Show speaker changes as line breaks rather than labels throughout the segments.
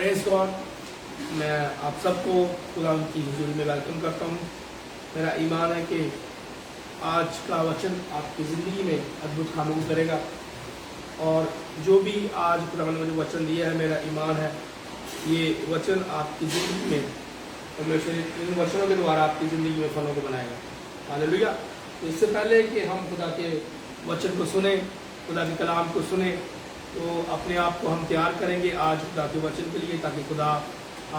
Praise God. मैं आप सबको खुदा की हुजूर में वेलकम करता हूँ। मेरा ईमान है कि आज का वचन आपकी ज़िंदगी में अद्भुत कामों करेगा और जो भी आज खुदा ने मुझे वचन दिया है, मेरा ईमान है ये वचन आपकी ज़िंदगी में परमेश्वर इन वचनों के द्वारा आपकी ज़िंदगी में फलों को बनाएगा। हालेलुया। तो इससे पहले कि हम खुदा के वचन को सुने, खुदा के कलाम को सुने, तो अपने आप को हम तैयार करेंगे आज खुदा के वचन के लिए, ताकि खुदा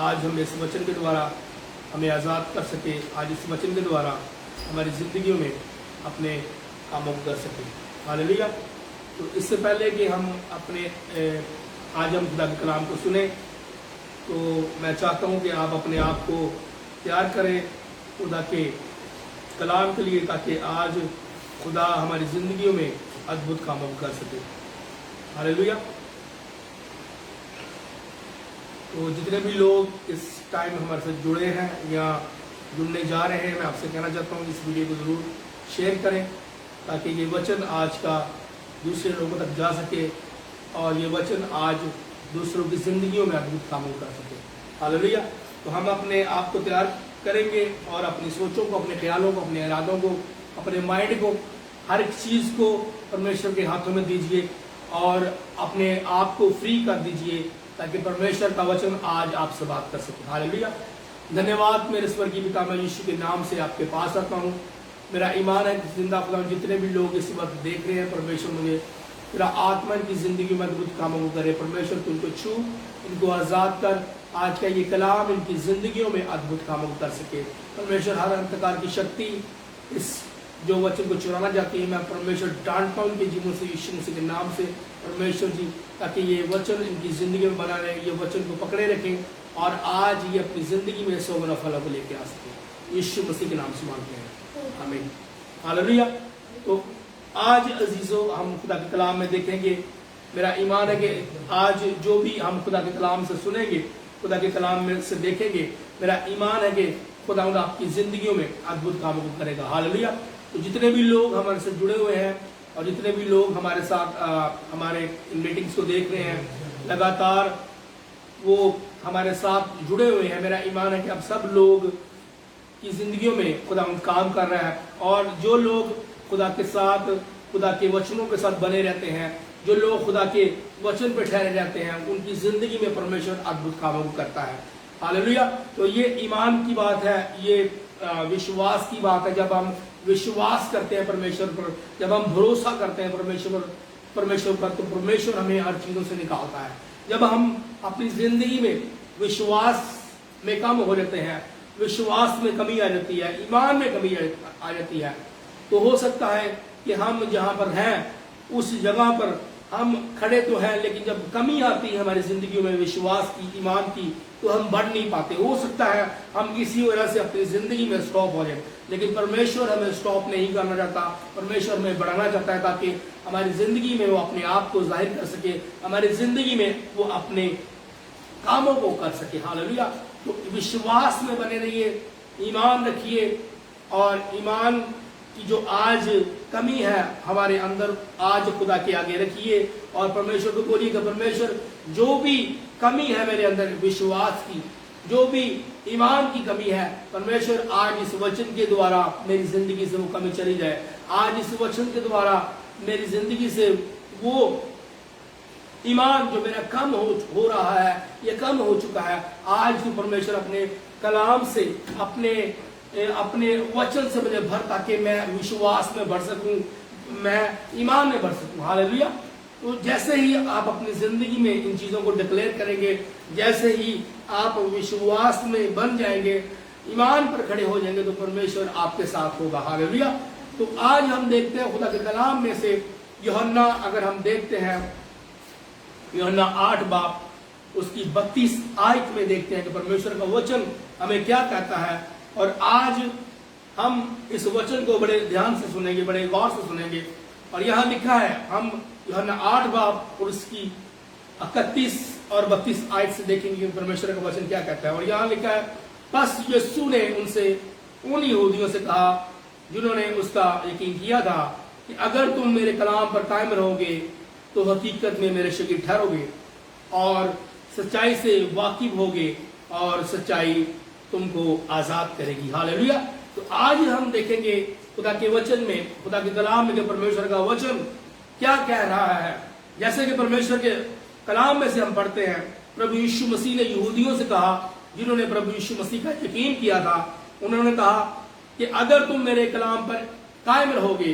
आज हम इस वचन के द्वारा हमें आज़ाद कर सके, आज इस वचन के द्वारा हमारी ज़िंदगियों में अपने कामों को कर सके। हालेलुया। तो इससे पहले कि हम अपने आज हम खुदा के कलाम को सुने, तो मैं चाहता हूँ कि आप अपने आप को तैयार करें खुदा के कलाम के लिए, ताकि आज खुदा हमारी ज़िंदगियों में अद्भुत कामों को कर सके। हालेलुया। तो जितने भी लोग इस टाइम हमारे साथ जुड़े हैं या जुड़ने जा रहे हैं, मैं आपसे कहना चाहता हूँ इस वीडियो को ज़रूर शेयर करें, ताकि ये वचन आज का दूसरे लोगों तक जा सके और ये वचन आज दूसरों की ज़िंदगियों में अद्भुत कामों कर सके। हालेलुया। तो हम अपने आप को तैयार करेंगे और अपनी सोचों को, अपने ख्यालों को, अपने इरादों को, अपने माइंड को, हर एक चीज़ को परमेश्वर के हाथों में दीजिए और अपने आप को फ्री कर दीजिए, ताकि परमेश्वर का वचन आज आपसे बात कर सके। हालेलुया। धन्यवाद मेरे स्वर्गीय पिता, मैं यीशु के नाम से आपके पास आता हूँ। मेरा ईमान है कि जिंदा खुदा जितने भी लोग इस वक्त देख रहे हैं, परमेश्वर मुझे तेरा आत्मा की ज़िंदगी में अद्भुत कामों को करे। परमेश्वर तू इनको छू, इनको आज़ाद कर, आज का ये कलाम इनकी ज़िंदगियों में अद्भुत कामों को कर सके। परमेश्वर हर अंधकार की शक्ति इस जो वचन को चुराना चाहती है, मैं परमेश्वर डांटता हूँ उनके जीवों से यीशु मसीह के नाम से। परमेश्वर जी, ताकि ये वचन इनकी ज़िंदगी में बना रहे, ये वचन को पकड़े रखें और आज ये अपनी ज़िंदगी में 100 गुना फलों को लेके आ सके। यीशु मसीह के नाम से मांगते हैं, आमीन। हालेलुया। तो आज अजीज़ों हम खुदा के कलाम में देखेंगे, मेरा ईमान है कि आज जो भी हम खुदा के कलाम से सुनेंगे, खुदा के कलाम में से देखेंगे, मेरा ईमान है कि खुदा आपकी ज़िंदगियों में अद्भुत कामों को करेगा। हालेलुया। तो जितने भी लोग हमारे साथ जुड़े हुए हैं और जितने भी लोग हमारे साथ हमारे मीटिंग्स को देख रहे हैं, लगातार वो हमारे साथ जुड़े हुए हैं, मेरा ईमान है कि अब सब लोग की ज़िंदगियों में खुदा काम कर रहा है। और जो लोग खुदा के साथ, खुदा के वचनों के साथ बने रहते हैं, जो लोग खुदा के वचन पे ठहरे रहते हैं, उनकी ज़िंदगी में परमेश्वर अद्भुत कामों को करता है। हालेलुया। तो ये ईमान की बात है, ये विश्वास की बात है। जब हम विश्वास करते हैं परमेश्वर पर, जब हम भरोसा करते हैं परमेश्वर पर, तो परमेश्वर हमें हर चीज़ों से निकालता है। जब हम अपनी ज़िंदगी में विश्वास में कम हो जाते हैं, विश्वास में कमी आ जाती है, ईमान में कमी आ जाती है, तो हो सकता है कि हम जहाँ पर हैं उस जगह पर हम खड़े तो हैं, लेकिन जब कमी आती है हमारी ज़िंदगी में विश्वास की, ईमान की, तो हम बढ़ नहीं पाते। हो सकता है हम इसी वजह से अपनी ज़िंदगी में स्टॉप हो जाए, लेकिन परमेश्वर हमें स्टॉप नहीं करना चाहता। परमेश्वर हमें बढ़ाना चाहता है, ताकि हमारी ज़िंदगी में वो अपने आप को जाहिर कर सके, हमारी ज़िंदगी में वो अपने कामों को कर सके। हालेलुया। तो विश्वास में बने रहिए, ईमान रखिए, और ईमान की जो आज कमी है हमारे अंदर, आज खुदा के आगे रखिए और परमेश्वर को बोलिए कि परमेश्वर जो भी कमी है मेरे अंदर विश्वास की, जो भी ईमान की कमी है, परमेश्वर आज इस वचन के द्वारा मेरी ज़िंदगी से वो कमी चली जाए। आज इस वचन के द्वारा मेरी ज़िंदगी से वो ईमान जो मेरा कम हो रहा है, ये कम हो चुका है। आज तो परमेश्वर अपने कलाम से, अपने वचन से मुझे भर, ताकि मैं विश्वास में बढ़ सकूं, मैं ईमान में बढ़ सकूं। हालेलुया। तो जैसे ही आप अपनी ज़िंदगी में इन चीज़ों को डिक्लेयर करेंगे, जैसे ही आप विश्वास में बन जाएंगे, ईमान पर खड़े हो जाएंगे, तो परमेश्वर आपके साथ होगा। हालेलुया। तो आज हम देखते हैं खुदा के कलाम में से यूहन्ना, अगर हम देखते हैं यूहन्ना 8 बाब उसकी 32 आयत में देखते हैं कि परमेश्वर का वचन हमें क्या कहता है। और आज हम इस वचन को बड़े ध्यान से सुनेंगे, बड़े गौर से सुनेंगे। और यहाँ लिखा है, हम यूहन्ना 8 बाब और उसकी 31 और 32 आयत से देखेंगे कि परमेश्वर का वचन क्या कहता है। और यहाँ लिखा है, बस यीशु ने उनसे, उन यहूदियों से कहा जिन्होंने उसका यकीन किया था, कि अगर तुम मेरे कलाम पर कायम रहोगे तो हकीकत में मेरे शागिर्द ठहरोगे और सच्चाई से वाकिफ होगे और सच्चाई तुमको आजाद करेगी। हालेलुया। तो आज हम देखेंगे खुदा के वचन में, खुदा के कलाम में, परमेश्वर का वचन क्या कह रहा है। जैसे कि परमेश्वर के कलाम में से हम पढ़ते हैं, प्रभु यीशु मसीह ने यहूदियों से कहा, जिन्होंने प्रभु यीशु मसीह का यकीन किया था, उन्होंने कहा कि अगर तुम मेरे कलाम पर कायम रहोगे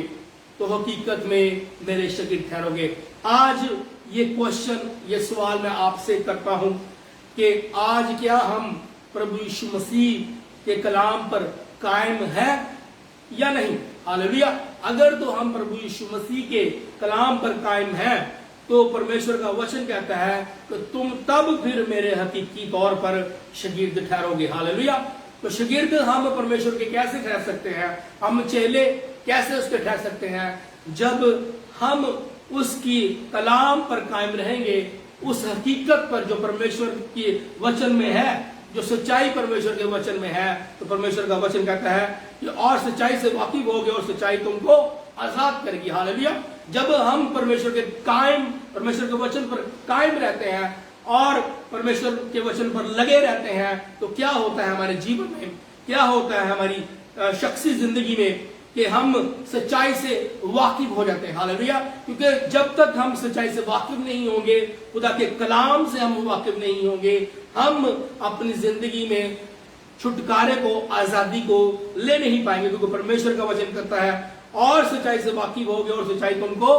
तो हकीकत में मेरे शागिर्द ठहरोगे। आज ये क्वेश्चन, ये सवाल मैं आपसे करता हूं कि आज क्या हम प्रभु यीशु मसीह के कलाम पर कायम है या नहीं। हालेलुया। अगर तो हम प्रभु यीशु मसीह के कलाम पर कायम हैं तो परमेश्वर का वचन कहता है कि तुम तब फिर मेरे हकीकी तौर पर शागिर्द ठहरोगे। हालेलुया। तो शागिर्द हम परमेश्वर के कैसे ठहर सकते हैं, हम चेले कैसे उसके ठहर सकते हैं, जब हम उसकी कलाम पर कायम रहेंगे, उस हकीकत पर जो परमेश्वर के वचन में है, जो सच्चाई परमेश्वर के वचन में है। तो परमेश्वर का वचन कहता है कि और सच्चाई से वाकिफ होगे और सच्चाई तुमको आजाद करेगी। हालेलुया। जब हम परमेश्वर के वचन पर कायम रहते हैं और परमेश्वर के वचन पर लगे रहते हैं तो क्या होता है हमारे जीवन में, क्या होता है हमारी शख्सी जिंदगी में कि हम सच्चाई से वाकिफ हो जाते हैं। हालेलुया। क्योंकि जब तक हम सच्चाई से वाकिफ नहीं होंगे, खुदा के कलाम से हम वाकिफ नहीं होंगे, हम अपनी जिंदगी में छुटकारे को, आजादी को ले नहीं पाएंगे। क्योंकि परमेश्वर का वचन कहता है और सच्चाई से वाकिफ होगे और सच्चाई तुमको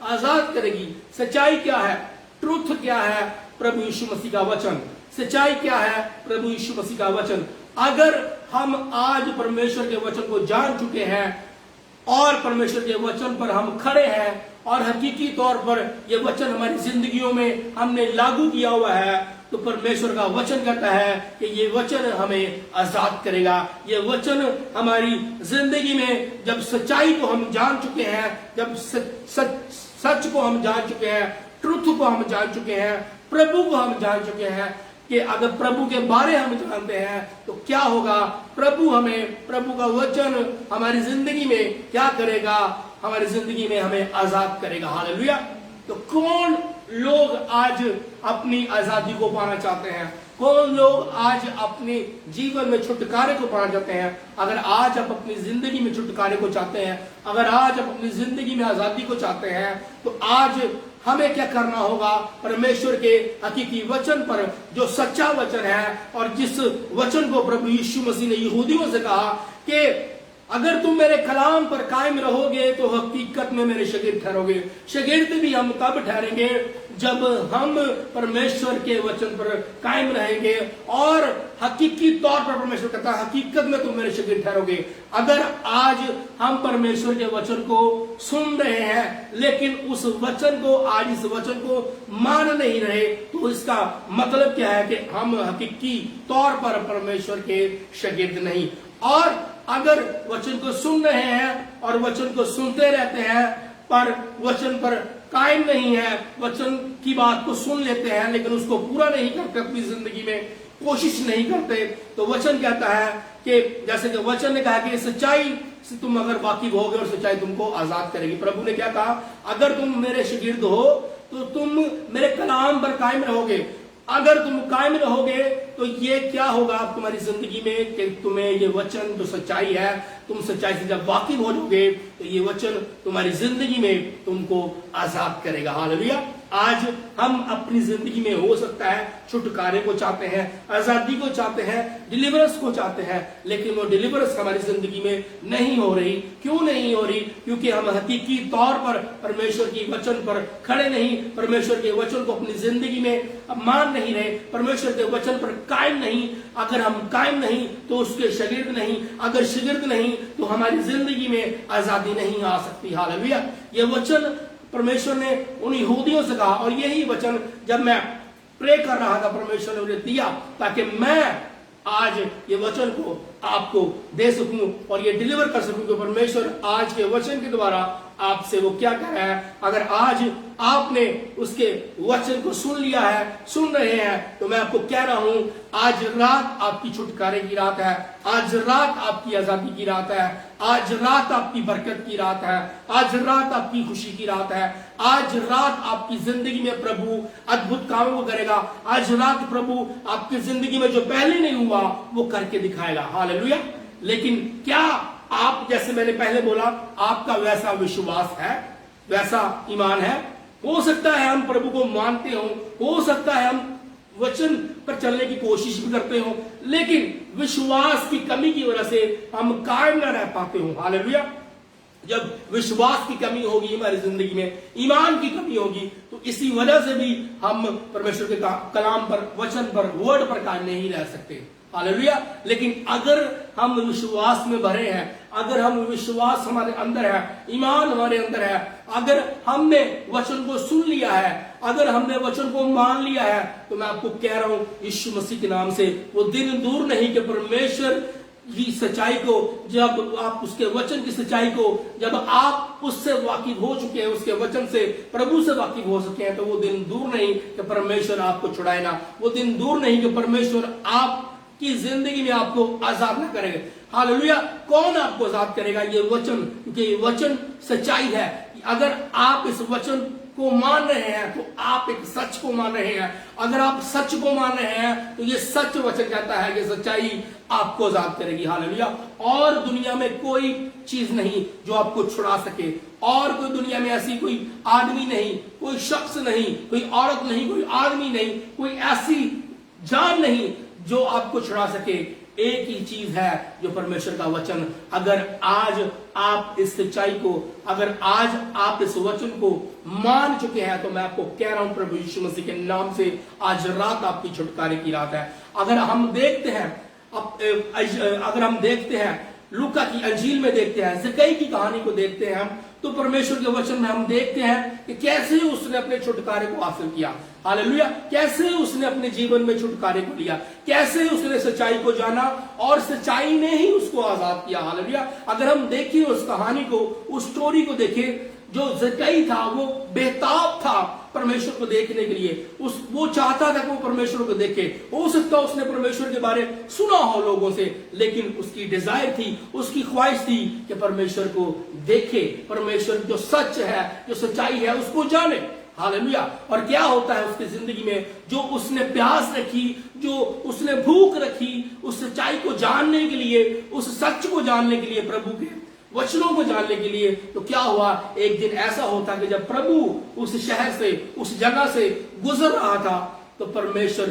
आजाद करेगी। सच्चाई क्या है, ट्रुथ क्या है, प्रभु यीशु मसीह का वचन। सच्चाई क्या है, प्रभु यीशु मसीह का वचन। अगर हम आज परमेश्वर के वचन को जान चुके हैं और परमेश्वर के वचन पर हम खड़े हैं और हकीकी तौर पर यह वचन हमारी जिंदगियों में हमने लागू किया हुआ है, तो परमेश्वर का वचन कहता है कि ये वचन हमें आजाद करेगा। ये वचन हमारी जिंदगी में, जब सच्चाई को हम जान चुके हैं, जब सच को हम जान चुके हैं, ट्रुथ को हम जान चुके हैं, प्रभु को हम जान चुके हैं, कि अगर प्रभु के बारे हम जानते हैं तो क्या होगा, प्रभु का वचन हमारी जिंदगी में क्या करेगा, हमारी जिंदगी में हमें आजाद करेगा। हालेलुया। तो कौन लोग आज अपनी आजादी को पाना चाहते हैं, कौन लोग आज अपने जीवन में छुटकारे को पाना चाहते हैं। अगर आज आप अपनी जिंदगी में छुटकारे को चाहते हैं, अगर आज आप अपनी जिंदगी में आजादी को चाहते हैं, तो आज हमें क्या करना होगा, परमेश्वर के हकीकी वचन पर, जो सच्चा वचन है और जिस वचन को प्रभु यीशु मसीह ने यहूदियों से कहा कि अगर तुम मेरे कलाम पर कायम रहोगे तो हकीकत में मेरे शागिर्द ठहरोगे। शागिर्द भी हम तब ठहरेंगे जब हम परमेश्वर के वचन पर कायम रहेंगे और हकीकी तौर पर परमेश्वर कहता है हकीकत में तुम मेरे शागिर्द ठहरोगे। अगर आज हम परमेश्वर के वचन को सुन रहे हैं लेकिन उस वचन को, आज इस वचन को मान नहीं रहे, तो इसका मतलब क्या है कि हम हकीकी तौर पर परमेश्वर के शागिर्द नहीं। और अगर वचन को सुन रहे हैं और वचन को सुनते रहते हैं पर वचन पर कायम नहीं है, वचन की बात को सुन लेते हैं लेकिन उसको पूरा नहीं करते, अपनी जिंदगी में कोशिश नहीं करते, तो वचन कहता है कि जैसे कि वचन ने कहा कि सच्चाई से तुम अगर वाकिफ होगे और सच्चाई तुमको आजाद करेगी। प्रभु ने क्या कहा, अगर तुम मेरे शागिर्द हो तो तुम मेरे कलाम पर कायम रहोगे। अगर तुम कायम रहोगे तो ये क्या होगा तुम्हारी जिंदगी में कि तुम्हें ये वचन जो सच्चाई है, तुम सच्चाई से जब वाकिफ हो जाओगे तो ये वचन तुम्हारी जिंदगी में तुमको आजाद करेगा। हालेलुया। आज हम अपनी जिंदगी में हो सकता है छुटकारे को चाहते हैं, आजादी को चाहते हैं, डिलीवरेंस को चाहते हैं, लेकिन वो डिलीवरेंस हमारी जिंदगी में नहीं हो रही। क्यों नहीं हो रही? क्योंकि हम हकीकी तौर पर परमेश्वर की वचन पर खड़े नहीं, परमेश्वर के वचन को अपनी जिंदगी में मान नहीं रहे, परमेश्वर के वचन पर कायम नहीं। अगर हम कायम नहीं तो उसके शागिर्द नहीं, अगर शागिर्द नहीं तो हमारी जिंदगी में आजादी नहीं आ सकती। हालेलुया। ये वचन परमेश्वर ने उन यहूदियों से कहा और यही वचन जब मैं प्रे कर रहा था परमेश्वर ने मुझे दिया ताकि मैं आज ये वचन को आपको दे सकूं और ये डिलीवर कर सकूं। तो परमेश्वर आज के वचन के द्वारा आपसे वो क्या कह रहा है। अगर आज आपने उसके वचन को सुन लिया है, सुन रहे हैं, तो मैं आपको कह रहा हूं आज रात आपकी छुटकारे की रात है, आज रात आपकी आजादी की रात है, आज रात आपकी बरकत की रात है, आज रात आपकी खुशी की रात है, आज रात आपकी जिंदगी में प्रभु अद्भुत कामों को करेगा। आज रात प्रभु आपकी जिंदगी में जो पहले नहीं हुआ वो करके दिखाएगा। हालेलुया। लेकिन क्या आप, जैसे मैंने पहले बोला, आपका वैसा विश्वास है, वैसा ईमान है? हो सकता है हम प्रभु को मानते हो सकता है हम वचन पर चलने की कोशिश भी करते हो, लेकिन विश्वास की कमी की वजह से हम कायम न रह पाते हो। हालेलुया। जब विश्वास की कमी होगी हमारी जिंदगी में, ईमान की कमी होगी, तो इसी वजह से भी हम परमेश्वर के कलाम पर, वचन पर, वर्ड पर कायम नहीं रह सकते। हालेलुया। लेकिन अगर हम विश्वास में भरे हैं, अगर हम विश्वास हमारे अंदर है, ईमान हमारे अंदर है, अगर हमने वचन को सुन लिया है, अगर हमने वचन को मान लिया है, तो मैं आपको कह रहा हूं यीशु मसीह के नाम से वो दिन दूर नहीं कि परमेश्वर की सच्चाई को, जब आप उसके वचन की सच्चाई को, जब आप उससे वाकिफ हो चुके हैं, उसके वचन से, प्रभु से वाकिफ हो चुके हैं, तो वो दिन दूर नहीं कि परमेश्वर आपको छुड़ाएगा। वो दिन दूर नहीं कि परमेश्वर आपकी जिंदगी में आपको आजाद न करेगा। हालेलुया। कौन आपको आजाद करेगा? ये वचन, क्योंकि ये वचन सच्चाई है। अगर आप इस वचन को मान रहे हैं तो आप एक सच को मान रहे हैं। अगर आप सच को मान रहे हैं तो ये सच वचन कहता है कि सच्चाई आपको आजाद करेगी। हालेलुया। और दुनिया में कोई चीज नहीं जो आपको छुड़ा सके, और कोई दुनिया में ऐसी कोई आदमी नहीं, कोई शख्स नहीं, कोई औरत नहीं, कोई आदमी नहीं, कोई ऐसी जान नहीं जो आपको छुड़ा सके। एक ही चीज है जो परमेश्वर का वचन। अगर आज आप इस सच्चाई को, अगर आज आप इस वचन को मान चुके हैं, तो मैं आपको कह रहा हूं प्रभु यीशु मसीह के नाम से आज रात आपकी छुटकारे की रात है। अगर हम देखते हैं, अगर हम देखते हैं लूका की अंजील में देखते हैं, ज़कई की कहानी को देखते हैं हम, तो परमेश्वर के वचन में हम देखते हैं कि कैसे उसने अपने छुटकारे को हासिल किया। हालेलुया। कैसे उसने अपने जीवन में छुटकारे को लिया, कैसे उसने सच्चाई को जाना और सच्चाई ने ही उसको आजाद किया। हालेलुया। अगर हम देखें उस कहानी को, उस स्टोरी को देखें, जो ज़कई था वो बेताब था परमेश्वर को देखने के लिए। वो चाहता था कि वो परमेश्वर को देखे। हो सकता उसने परमेश्वर के बारे सुना हो लोगों से, लेकिन उसकी डिजायर थी, उसकी ख्वाहिश थी कि परमेश्वर को देखे, परमेश्वर जो सच है, जो सच्चाई है, उसको जाने। हालेलुया। और क्या होता है उसकी जिंदगी में? जो उसने प्यास रखी, जो उसने भूख रखी उस सच्चाई को जानने के लिए, उस सच को जानने के लिए, प्रभु के वचनों को जानने के लिए, तो क्या हुआ? एक दिन ऐसा होता कि जब प्रभु उस शहर से, उस जगह से गुजर रहा था, तो परमेश्वर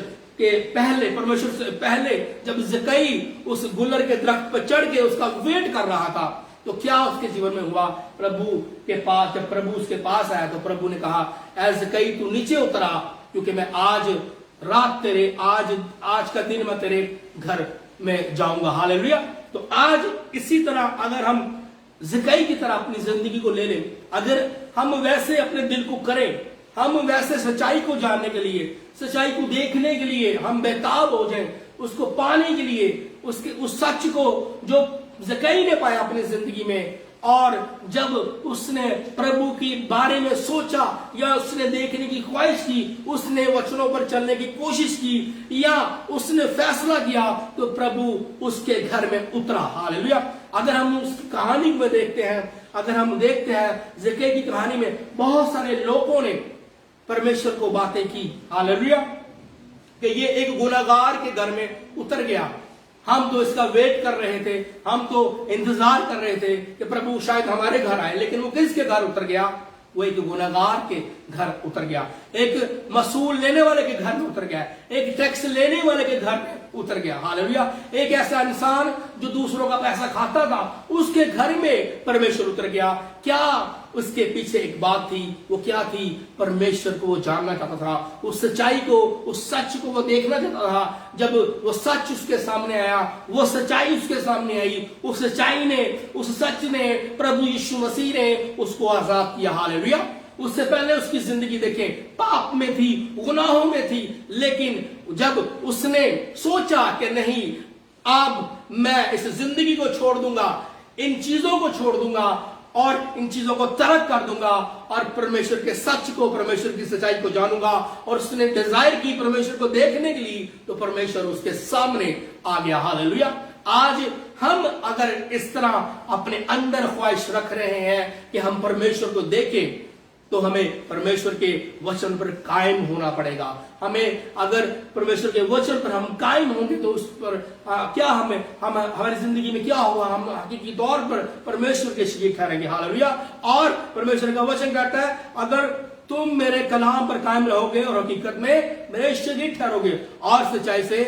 से पहले जब ज़कई उस गुलर के दरख्त पर चढ़ के उसका वेट कर रहा था, तो क्या उसके जीवन में हुआ? प्रभु के पास, जब प्रभु उसके पास आया, तो प्रभु ने कहा, ऐ ज़कई तू नीचे उतरा, क्योंकि मैं आज रात तेरे, आज का दिन मैं तेरे घर में जाऊंगा। हालेलुया। तो आज इसी तरह अगर हम ज़कई की तरह अपनी जिंदगी को ले लें, अगर हम वैसे अपने दिल को करें, हम वैसे सच्चाई को जानने के लिए, सच्चाई को देखने के लिए हम बेताब हो जाएं, उसको पाने के लिए, उस सच को जो ज़कई ने पाया अपनी जिंदगी में, और जब उसने प्रभु के बारे में सोचा या उसने देखने की ख्वाहिश की, उसने वचनों पर चलने की कोशिश की या उसने फैसला किया, तो प्रभु उसके घर में उतरा। हालेलुया। अगर हम उस कहानी में देखते हैं, अगर हम देखते हैं ज़कई की कहानी में, बहुत सारे लोगों ने परमेश्वर को बातें की। हालेलुया। कि ये एक गुनाहगार के घर में उतर गया, हम तो इसका वेट कर रहे थे, हम तो इंतजार कर रहे थे कि प्रभु शायद हमारे घर आए, लेकिन वो किसके घर उतर गया? वो एक गुनाहगार के घर उतर गया, एक मसूल लेने वाले के घर में उतर गया, एक टैक्स लेने वाले के घर में उतर गया। हालेलुया। एक ऐसा इंसान जो दूसरों का पैसा खाता था, उसके घर में परमेश्वर उतर गया। क्या उसके पीछे एक बात थी? वो क्या थी? परमेश्वर को वो जानना चाहता था, उस सच्चाई को, उस सच को वो देखना चाहता था। जब वो सच उसके सामने आया, वो सच्चाई उसके सामने आई, उस सच्चाई ने, उस सच ने, प्रभु यीशु मसीह ने उसको आजाद किया। हालेलुया। उससे पहले उसकी जिंदगी देखें, पाप में थी, गुनाहों में थी, लेकिन जब उसने सोचा कि नहीं, अब मैं इस जिंदगी को छोड़ दूंगा, इन चीजों को छोड़ दूंगा और इन चीजों को तर्क कर दूंगा और परमेश्वर के सच को, परमेश्वर की सच्चाई को जानूंगा। और उसने डिजायर की परमेश्वर को देखने के लिए, तो परमेश्वर उसके सामने आ गया। हालेलुया। आज हम अगर इस तरह अपने अंदर ख्वाहिश रख रहे हैं कि हम परमेश्वर को देखें, तो हमें परमेश्वर के वचन पर कायम होना पड़ेगा। हमें अगर परमेश्वर के वचन पर हम कायम होंगे तो उस पर क्या हमारी जिंदगी में क्या होगा, हम हकीकी तौर पर परमेश्वर के शरीक ठहरेंगे। हालेलुया। और परमेश्वर का वचन कहता है, अगर तुम मेरे कलाम पर कायम रहोगे और हकीकत में मेरे शरीक ठहरोगे और सच्चाई से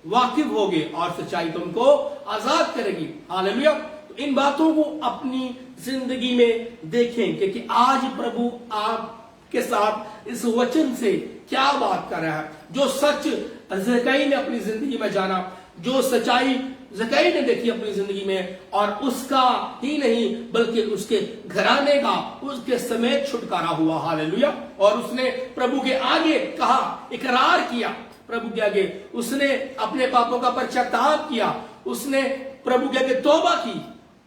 वाकिफ होगे और सच्चाई तुमको आजाद करेगी। हालेलुया। तो इन बातों को अपनी जिंदगी में देखें, क्योंकि आज प्रभु आपके साथ इस वचन से क्या बात कर रहा है। जो सच ज़कई ने अपनी जिंदगी में जाना, जो सच्चाई ज़कई ने देखी अपनी जिंदगी में, और उसका ही नहीं बल्कि उसके घराने का उसके समेत छुटकारा हुआ। हालेलुया। और उसने प्रभु के आगे कहा, इकरार किया प्रभु के आगे, उसने अपने पापों का पश्चाताप किया, उसने प्रभु के आगे तौबा की।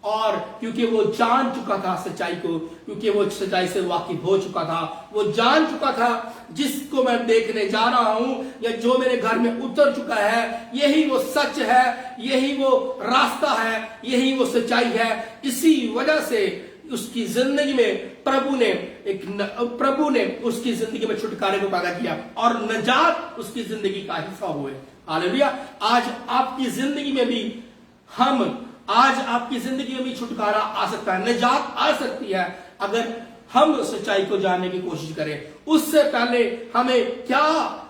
और क्योंकि वो जान चुका था सच्चाई को, क्योंकि वो सच्चाई से वाकिफ हो चुका था, वो जान चुका था जिसको मैं देखने जा रहा हूं या जो मेरे घर में उतर चुका है, यही वो सच है, यही वो रास्ता है, यही वो सच्चाई है। इसी वजह से उसकी जिंदगी में प्रभु ने उसकी जिंदगी में छुटकारे को पैदा किया और नजात उसकी जिंदगी का हिस्सा हुए। हालेलुया। आज आपकी जिंदगी में भी आपकी जिंदगी में भी छुटकारा आ सकता है, निजात आ सकती है, अगर हम सच्चाई को जानने की कोशिश करें। उससे पहले हमें क्या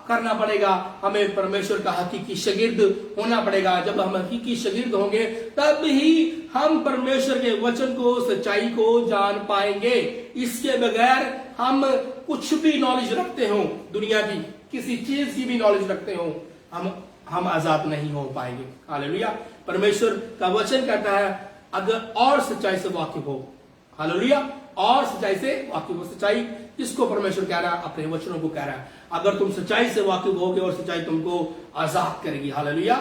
करना पड़ेगा? हमें परमेश्वर का हकीकी शागिर्द होना पड़ेगा। जब हम हकीकी शागिर्द होंगे तब ही हम परमेश्वर के वचन को, सच्चाई को जान पाएंगे। इसके बगैर हम कुछ भी नॉलेज रखते हो, दुनिया की किसी चीज की भी नॉलेज रखते हो, हम आजाद नहीं हो पाएंगे। हालेलुया। परमेश्वर का वचन कहता है, अगर और सच्चाई से वाकिफ हो। हालेलुया। और सच्चाई से वाकिफ हो। सच्चाई किसको परमेश्वर कह रहा है? अपने वचनों को कह रहा है। अगर तुम सच्चाई से वाकिफ होगे और सच्चाई तुमको आजाद करेगी। हालेलुया।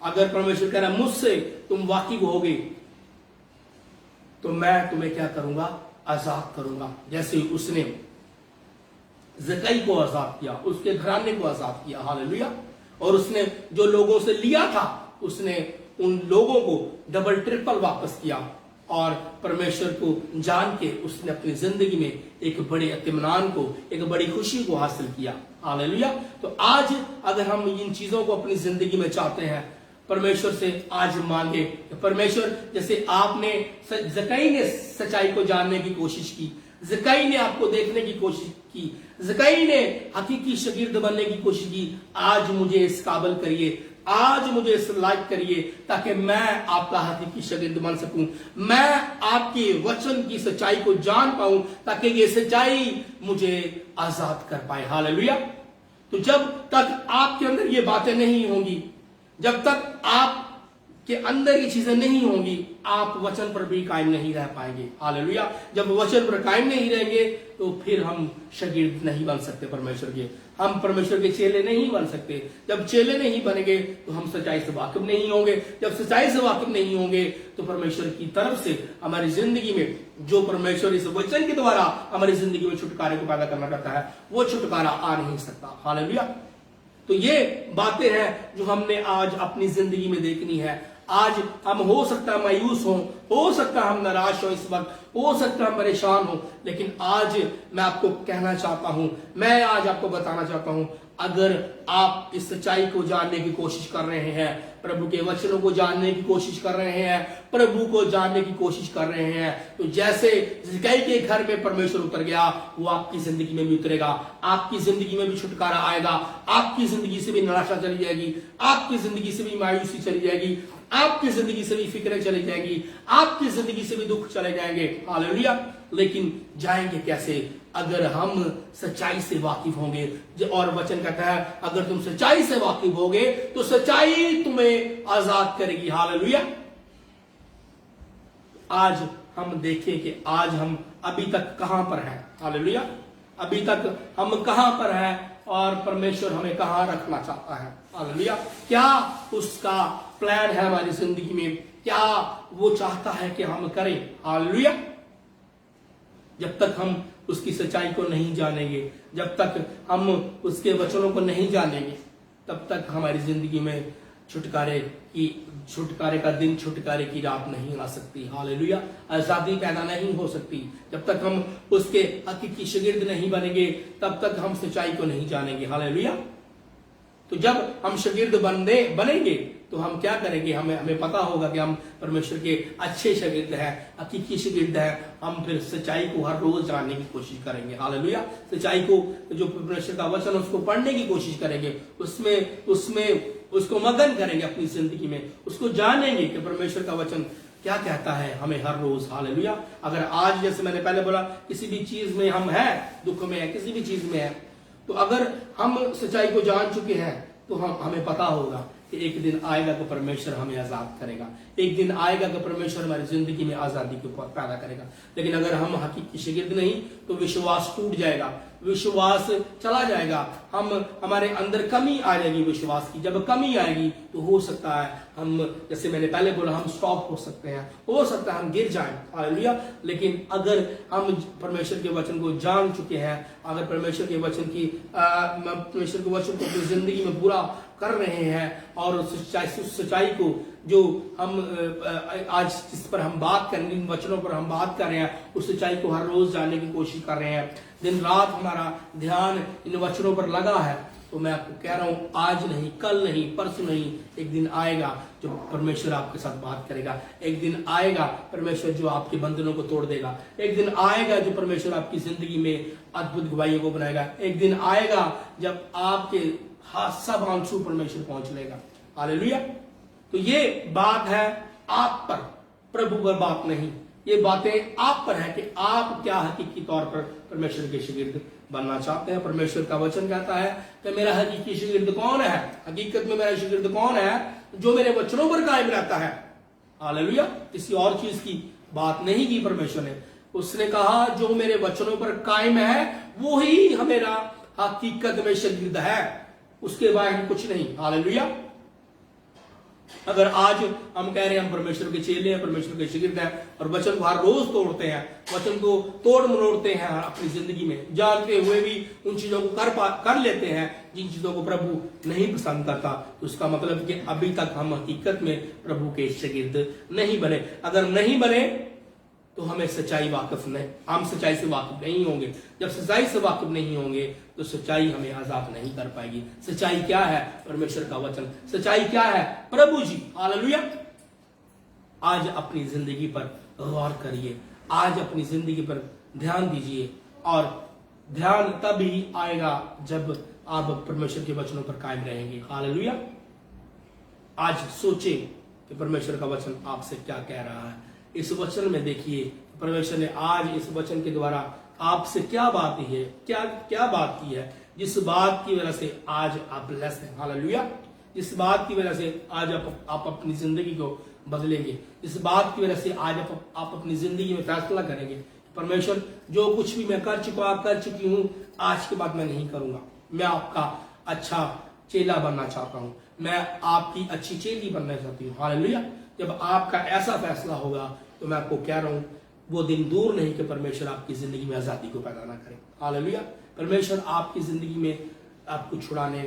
अगर परमेश्वर कह रहा है मुझसे तुम वाकिफ होगे तो मैं तुम्हें क्या करूंगा? आजाद करूंगा। जैसे उसने ज़कई को आजाद किया, उसके घराने को आजाद किया। हालेलुया। और उसने जो लोगों से लिया था, उसने उन लोगों को डबल ट्रिपल वापस किया और परमेश्वर को जान के उसने अपनी जिंदगी में एक बड़े इत्मीनान को, एक बड़ी खुशी को हासिल किया। हालेलुया। तो आज अगर हम इन चीजों को अपनी जिंदगी में चाहते हैं, परमेश्वर से आज मांगे कि परमेश्वर, जैसे आपने ज़कई ने सच्चाई को जानने की कोशिश की, ज़कई ने आपको देखने की कोशिश की, ज़कई ने हकीकी शागिर्द बनने की कोशिश की, आज मुझे इस काबिल करिए, आज मुझे इस लायक करिए ताकि मैं आपका हकीकी शागिर्द बन सकूं, मैं आपके वचन की सच्चाई को जान पाऊं ताकि ये सच्चाई मुझे आजाद कर पाए। हालेलुया। तो जब तक आपके अंदर ये बातें नहीं होंगी, जब तक आप के अंदर ये चीजें नहीं होंगी, आप वचन पर भी कायम नहीं रह पाएंगे। हालेलुया। जब वचन पर कायम नहीं रहेंगे तो फिर हम शागिर्द नहीं बन सकते परमेश्वर के, हम परमेश्वर के चेले नहीं बन सकते। जब चेले नहीं बनेंगे तो हम सच्चाई से वाकिफ नहीं होंगे। जब सच्चाई से वाकिफ नहीं होंगे तो परमेश्वर की तरफ से हमारी जिंदगी में जो परमेश्वर इस वचन के द्वारा हमारी जिंदगी में छुटकारे को पैदा करना चाहता है, वो छुटकारा आ नहीं सकता। हालेलुया। तो ये बातें हैं जो हमने आज अपनी जिंदगी में देखनी है। आज हम हो सकता है मायूस हो सकता है हम निराश हो, इस वक्त हो सकता है हम परेशान हो, लेकिन आज मैं आपको कहना चाहता हूं, मैं आज आपको बताना चाहता हूं, अगर आप इस सच्चाई को जानने की कोशिश कर रहे हैं, प्रभु के वचनों को जानने की कोशिश कर रहे हैं, प्रभु को जानने की कोशिश कर रहे हैं, तो जैसे ज़कई के घर में परमेश्वर उतर गया, वो आपकी जिंदगी में भी उतरेगा। आपकी जिंदगी में भी छुटकारा आएगा। आपकी जिंदगी से भी निराशा चली जाएगी, आपकी जिंदगी से भी मायूसी चली जाएगी, आपकी जिंदगी से भी फिक्रें चली जाएगी, आपकी जिंदगी से भी दुख चले जाएंगे। हालेलुया। लेकिन जाएंगे कैसे? अगर हम सच्चाई से वाकिफ होंगे। और वचन कहता है, अगर तुम सच्चाई से वाकिफ होगे तो सच्चाई तुम्हें आजाद करेगी। हालेलुया। आज हम देखें कि आज हम अभी तक कहां पर हैं। हालेलुया। अभी तक हम कहां पर हैं और परमेश्वर हमें कहां रखना चाहता है। हालेलुया। क्या उसका प्लान है हमारी जिंदगी में, क्या वो चाहता है कि हम करें। हालेलुया। जब तक हम उसकी सच्चाई को नहीं जानेंगे, जब तक हम उसके वचनों को नहीं जानेंगे, तब तक हमारी जिंदगी में छुटकारे का दिन, छुटकारे की रात नहीं आ सकती। हालेलुया। आजादी पैदा नहीं हो सकती। जब तक हम उसके हकीकी शागिर्द नहीं बनेंगे, तब तक हम सच्चाई को नहीं जानेंगे। हालेलुया। तो जब हम शागिर्द बनेंगे तो हम क्या करेंगे, हमें पता होगा कि हम परमेश्वर के अच्छे शागिर्द हैं, हकीकी शागिर्द हैं। हम फिर सच्चाई को हर रोज जानने की कोशिश करेंगे। हालेलुया। सच्चाई को, जो परमेश्वर का वचन, उसको पढ़ने की कोशिश करेंगे, उसमें उसको मगन करेंगे अपनी जिंदगी में, उसको जानेंगे कि परमेश्वर का वचन क्या कहता है हमें हर रोज। हालेलुया। अगर आज, जैसे मैंने पहले बोला, किसी भी चीज में हम हैं, दुख में है, किसी भी चीज में है, तो अगर हम सच्चाई को जान चुके हैं तो हमें पता होगा कि एक दिन आएगा कि परमेश्वर हमें आजाद करेगा, एक दिन आएगा कि परमेश्वर हमारी जिंदगी में आजादी को पैदा करेगा। लेकिन अगर हम हकीकी शागिर्द नहीं, तो विश्वास टूट जाएगा, विश्वास चला जाएगा, हमारे अंदर कमी आ जाएगी विश्वास की। जब कमी आएगी तो हो सकता है हम, जैसे मैंने पहले बोला, हम स्टॉप हो सकते हैं, हो सकता है हम गिर जाएं। हालेलुया। लेकिन अगर हम परमेश्वर के वचन को जान चुके हैं, अगर परमेश्वर के वचन को अपनी जिंदगी में पूरा कर रहे हैं, और सच्चाई को, जो हम आज जिस पर हम बात कर रहे हैं, इन वचनों पर हम बात कर रहे हैं, उस सच्चाई को हर रोज जानने की कोशिश कर रहे हैं, दिन रात हमारा ध्यान इन वचनों पर लगा है, तो मैं आपको कह रहा हूं, आज नहीं, कल नहीं, परसों नहीं, एक दिन आएगा जो परमेश्वर आपके साथ बात करेगा। एक दिन आएगा परमेश्वर जो आपके बंधनों को तोड़ देगा। एक दिन आएगा जो परमेश्वर आपकी जिंदगी में अद्भुत गवाहियों को बनाएगा। एक दिन आएगा जब आपके सब आंसू परमेश्वर पहुंच लेगा। हालेलुया। तो ये बात है आप पर, प्रभु पर बात नहीं। ये बातें आप पर है कि आप क्या हकीकी तौर पर परमेश्वर के शागिर्द बनना चाहते हैं। परमेश्वर का वचन कहता है कि मेरा हकीकी शागिर्द कौन है, हकीकत में मेरा शागिर्द कौन है, जो मेरे वचनों पर कायम रहता है। हालेलुया। किसी और चीज की बात नहीं की परमेश्वर ने, उसने कहा जो मेरे वचनों पर कायम है वो ही मेरा हकीकत में शागिर्द है, उसके बाहर कुछ नहीं। हालेलुया। अगर आज हम कह रहे हैं हम परमेश्वर के चेले हैं, परमेश्वर के शागिर्द हैं, और वचन को हर रोज तोड़ते हैं, वचन को तोड़ मरोड़ते हैं अपनी जिंदगी में, जानते हुए भी उन चीजों को कर लेते हैं जिन चीजों को प्रभु नहीं पसंद करता, तो उसका मतलब कि अभी तक हम हकीकत में प्रभु के शागिर्द नहीं बने। अगर नहीं बने तो हमें सच्चाई वाकिफ नहीं, हम सच्चाई से वाकिफ नहीं होंगे। जब सच्चाई से वाकिफ नहीं होंगे तो सच्चाई हमें आजाद नहीं कर पाएगी। सच्चाई क्या है? परमेश्वर का वचन। सच्चाई क्या है? प्रभु जी। हालेलुया। आज अपनी जिंदगी पर गौर करिए, आज अपनी जिंदगी पर ध्यान दीजिए, और ध्यान तभी आएगा जब आप परमेश्वर के वचनों पर कायम रहेंगे। हालेलुया। आज सोचें कि परमेश्वर का वचन आपसे क्या कह रहा है। इस वचन में देखिए परमेश्वर ने आज इस वचन के द्वारा आपसे क्या बात की है, क्या बात की है, जिस बात की वजह से आज आप ब्लेस हैं। हालेलुया। जिस बात की वजह से आज आप अपनी जिंदगी को बदलेंगे, इस बात की वजह से आज आप अपनी जिंदगी में फैसला करेंगे, परमेश्वर जो कुछ भी मैं कर चुकी हूं, आज के बाद मैं नहीं करूंगा। मैं आपका अच्छा चेला बनना चाहता हूं, मैं आपकी अच्छी चेली बनना चाहती हूँ। हालेलुया। जब आपका ऐसा फैसला होगा तो मैं आपको कह रहा हूं वो दिन दूर नहीं कि परमेश्वर आपकी जिंदगी में आजादी को पैदा ना करे। हालेलुया। परमेश्वर आपकी जिंदगी में आपको छुड़ाने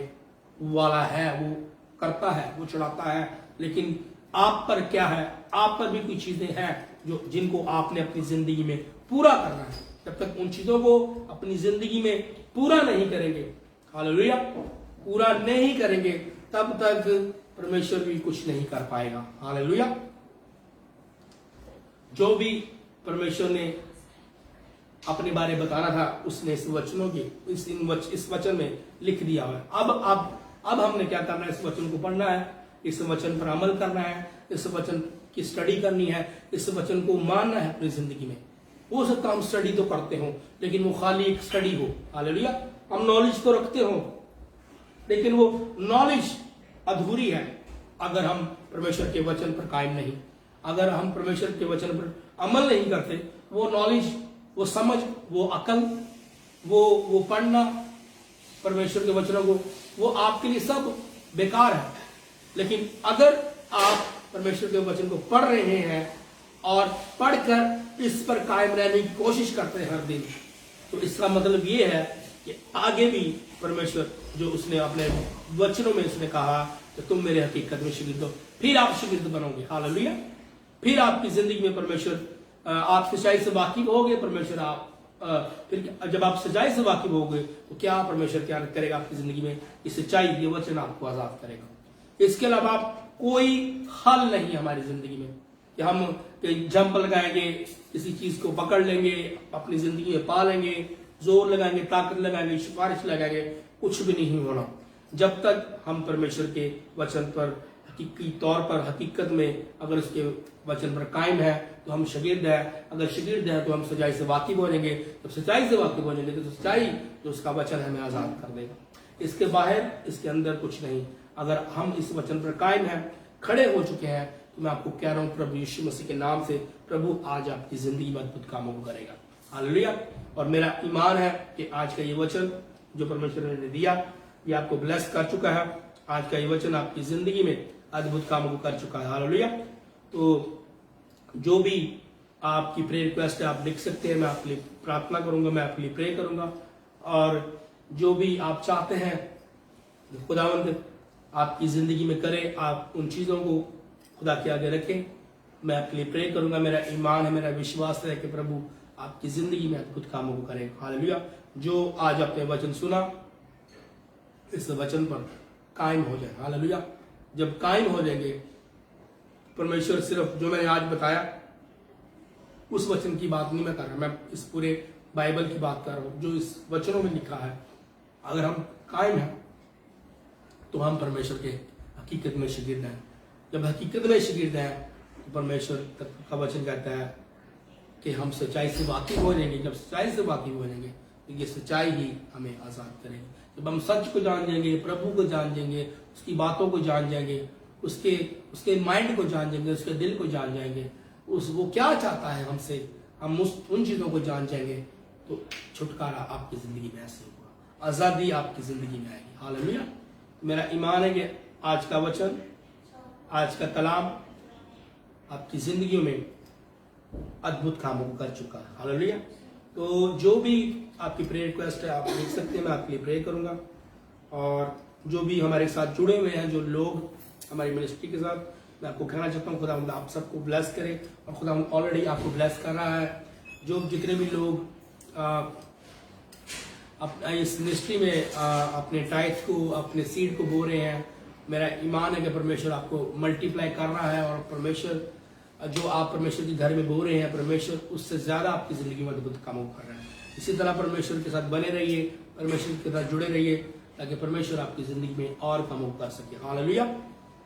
वाला है, वो करता है, वो छुड़ाता है, लेकिन आप पर क्या है? आप पर भी कुछ चीजें हैं जिनको आपने अपनी जिंदगी में पूरा करना है। जब तक उन चीजों को अपनी जिंदगी में पूरा नहीं करेंगे, हालेलुया, पूरा नहीं करेंगे, तब तक परमेश्वर भी कुछ नहीं कर पाएगा। हालेलुया। जो भी परमेश्वर ने अपने बारे बताना था उसने इस वचनों के इस वचन में लिख दिया है। अब हमने क्या करना है? इस वचन को पढ़ना है, इस वचन पर अमल करना है, इस वचन की स्टडी करनी है, इस वचन को मानना है अपनी जिंदगी में। हो सकता हम स्टडी तो करते हो लेकिन वो खाली एक स्टडी हो। हालेलुया। हम नॉलेज तो रखते हो लेकिन वो नॉलेज अधूरी है अगर हम परमेश्वर के वचन पर कायम नहीं, अगर हम परमेश्वर के वचन पर अमल नहीं करते। वो नॉलेज, वो समझ, वो अकल, वो पढ़ना परमेश्वर के वचनों को, वो आपके लिए सब बेकार है। लेकिन अगर आप परमेश्वर के वचन को पढ़ रहे हैं और पढ़कर इस पर कायम रहने की कोशिश करते हैं हर दिन, तो इसका मतलब ये है कि आगे भी परमेश्वर जो उसने अपने वचनों में उसने कहा कि तुम मेरे हकीकत में शागिर्द हो, फिर आप शागिर्द बनोगे। हालेलुया। फिर आपकी जिंदगी में परमेश्वर, आप सच्चाई से वाकिफ होगे, परमेश्वर आप फिर जब आप सच्चाई से वाकिफ होगे तो क्या परमेश्वर क्या करेगा आपकी जिंदगी में, ये सच्चाई, ये वचन आपको आजाद करेगा। इसके अलावा कोई हल नहीं हमारी जिंदगी में कि हम जंप लगाएंगे, किसी चीज को पकड़ लेंगे, अपनी जिंदगी में पा लेंगे, जोर लगाएंगे, ताकत लगाएंगे, सिफारिश लगाएंगे, कुछ भी नहीं होना जब तक हम परमेश्वर के वचन पर हकीकी तौर पर, हकीकत में अगर उसके वचन पर कायम है तो हम शागिर्द है। अगर शागिर्द है तो हम सच्चाई से वाकिफ हो जाएंगे। जब सच्चाई से वाकिफ हो जाएंगे तो सच्चाई जो उसका वचन है हमें आजाद कर देगा। इसके बाहर, इसके अंदर कुछ नहीं। अगर हम इस वचन पर कायम है, खड़े हो चुके हैं, तो मैं आपको कह रहा हूं प्रभु यीशु मसीह के नाम से प्रभु आज आपकी जिंदगी में अद्भुत कामों को करेगा। हालेलुया। और मेरा ईमान है कि आज का ये वचन जो परमेश्वर ने दिया ये आपको ब्लेस कर चुका है। आज का ये वचन आपकी जिंदगी में अद्भुत कामों को कर चुका है। हालेलुया। तो जो भी आपकी प्रेयर रिक्वेस्ट है आप लिख सकते हैं, मैं आपके लिए प्रार्थना करूंगा, मैं आपके लिए प्रे करूंगा। और जो भी आप चाहते हैं खुदावंद आपकी जिंदगी में करे, आप उन चीजों को खुदा के आगे रखें, मैं आपके लिए प्रे करूंगा। मेरा ईमान है, मेरा विश्वास है कि प्रभु आपकी जिंदगी में अद्भुत कामों को करेगा। हालेलुया। जो आज आपने वचन सुना, इस वचन पर कायम हो जाए। हालेलुया। जब कायम हो जाएंगे, परमेश्वर सिर्फ जो मैंने आज बताया उस वचन की बात नहीं मैं कर रहा, मैं इस पूरे बाइबल की बात कर रहा हूं जो इस वचनों में लिखा है। अगर हम कायम हैं तो हम परमेश्वर के हकीकत में शागिर्द हैं। जब हकीकत में शागिर्द हैं तो परमेश्वर का वचन कहता है कि हम सच्चाई से वाकिफ हो जाएंगे। जब सच्चाई से वाकिफ हो जाएंगे तो ये सच्चाई ही हमें आजाद करेगी। जब हम सच को जान जाएंगे, प्रभु को जान जाएंगे, उसकी बातों को जान जाएंगे, उसके माइंड को जान जाएंगे, उसके दिल को जान जाएंगे, वो क्या चाहता है हमसे, हम उन चीजों को जान जाएंगे, तो छुटकारा आपकी जिंदगी में ऐसे होगा, आजादी आपकी जिंदगी में आएगी। हालेलुया। मेरा ईमान है कि आज का वचन, आज का कलाम आपकी जिंदगी में अद्भुत कामों को कर चुका है। हालेलुया। तो जो भी आपकी प्रेयर रिक्वेस्ट है आप लिख सकते हैं, मैं आपके लिए प्रे करूंगा। और जो भी हमारे साथ जुड़े हुए हैं, जो लोग हमारी मिनिस्ट्री के साथ, मैं आपको कहना चाहता हूँ खुदा आप सबको ब्लेस करे। और खुदा ऑलरेडी आपको ब्लेस कर रहा है। जो जितने भी लोग इस मिनिस्ट्री में अपने टाइट को, अपने सीड को बो रहे हैं, मेरा ईमान है कि परमेश्वर आपको मल्टीप्लाई कर रहा है। और परमेश्वर जो आप परमेश्वर के घर में बो रहे हैं, परमेश्वर उससे ज्यादा आपकी जिंदगी में अद्भुत कामों कर रहा है। इसी तरह परमेश्वर के साथ बने रहिए, परमेश्वर के साथ जुड़े रहिए, ताकि परमेश्वर आपकी जिंदगी में और कामों कर सके। हालेलुया।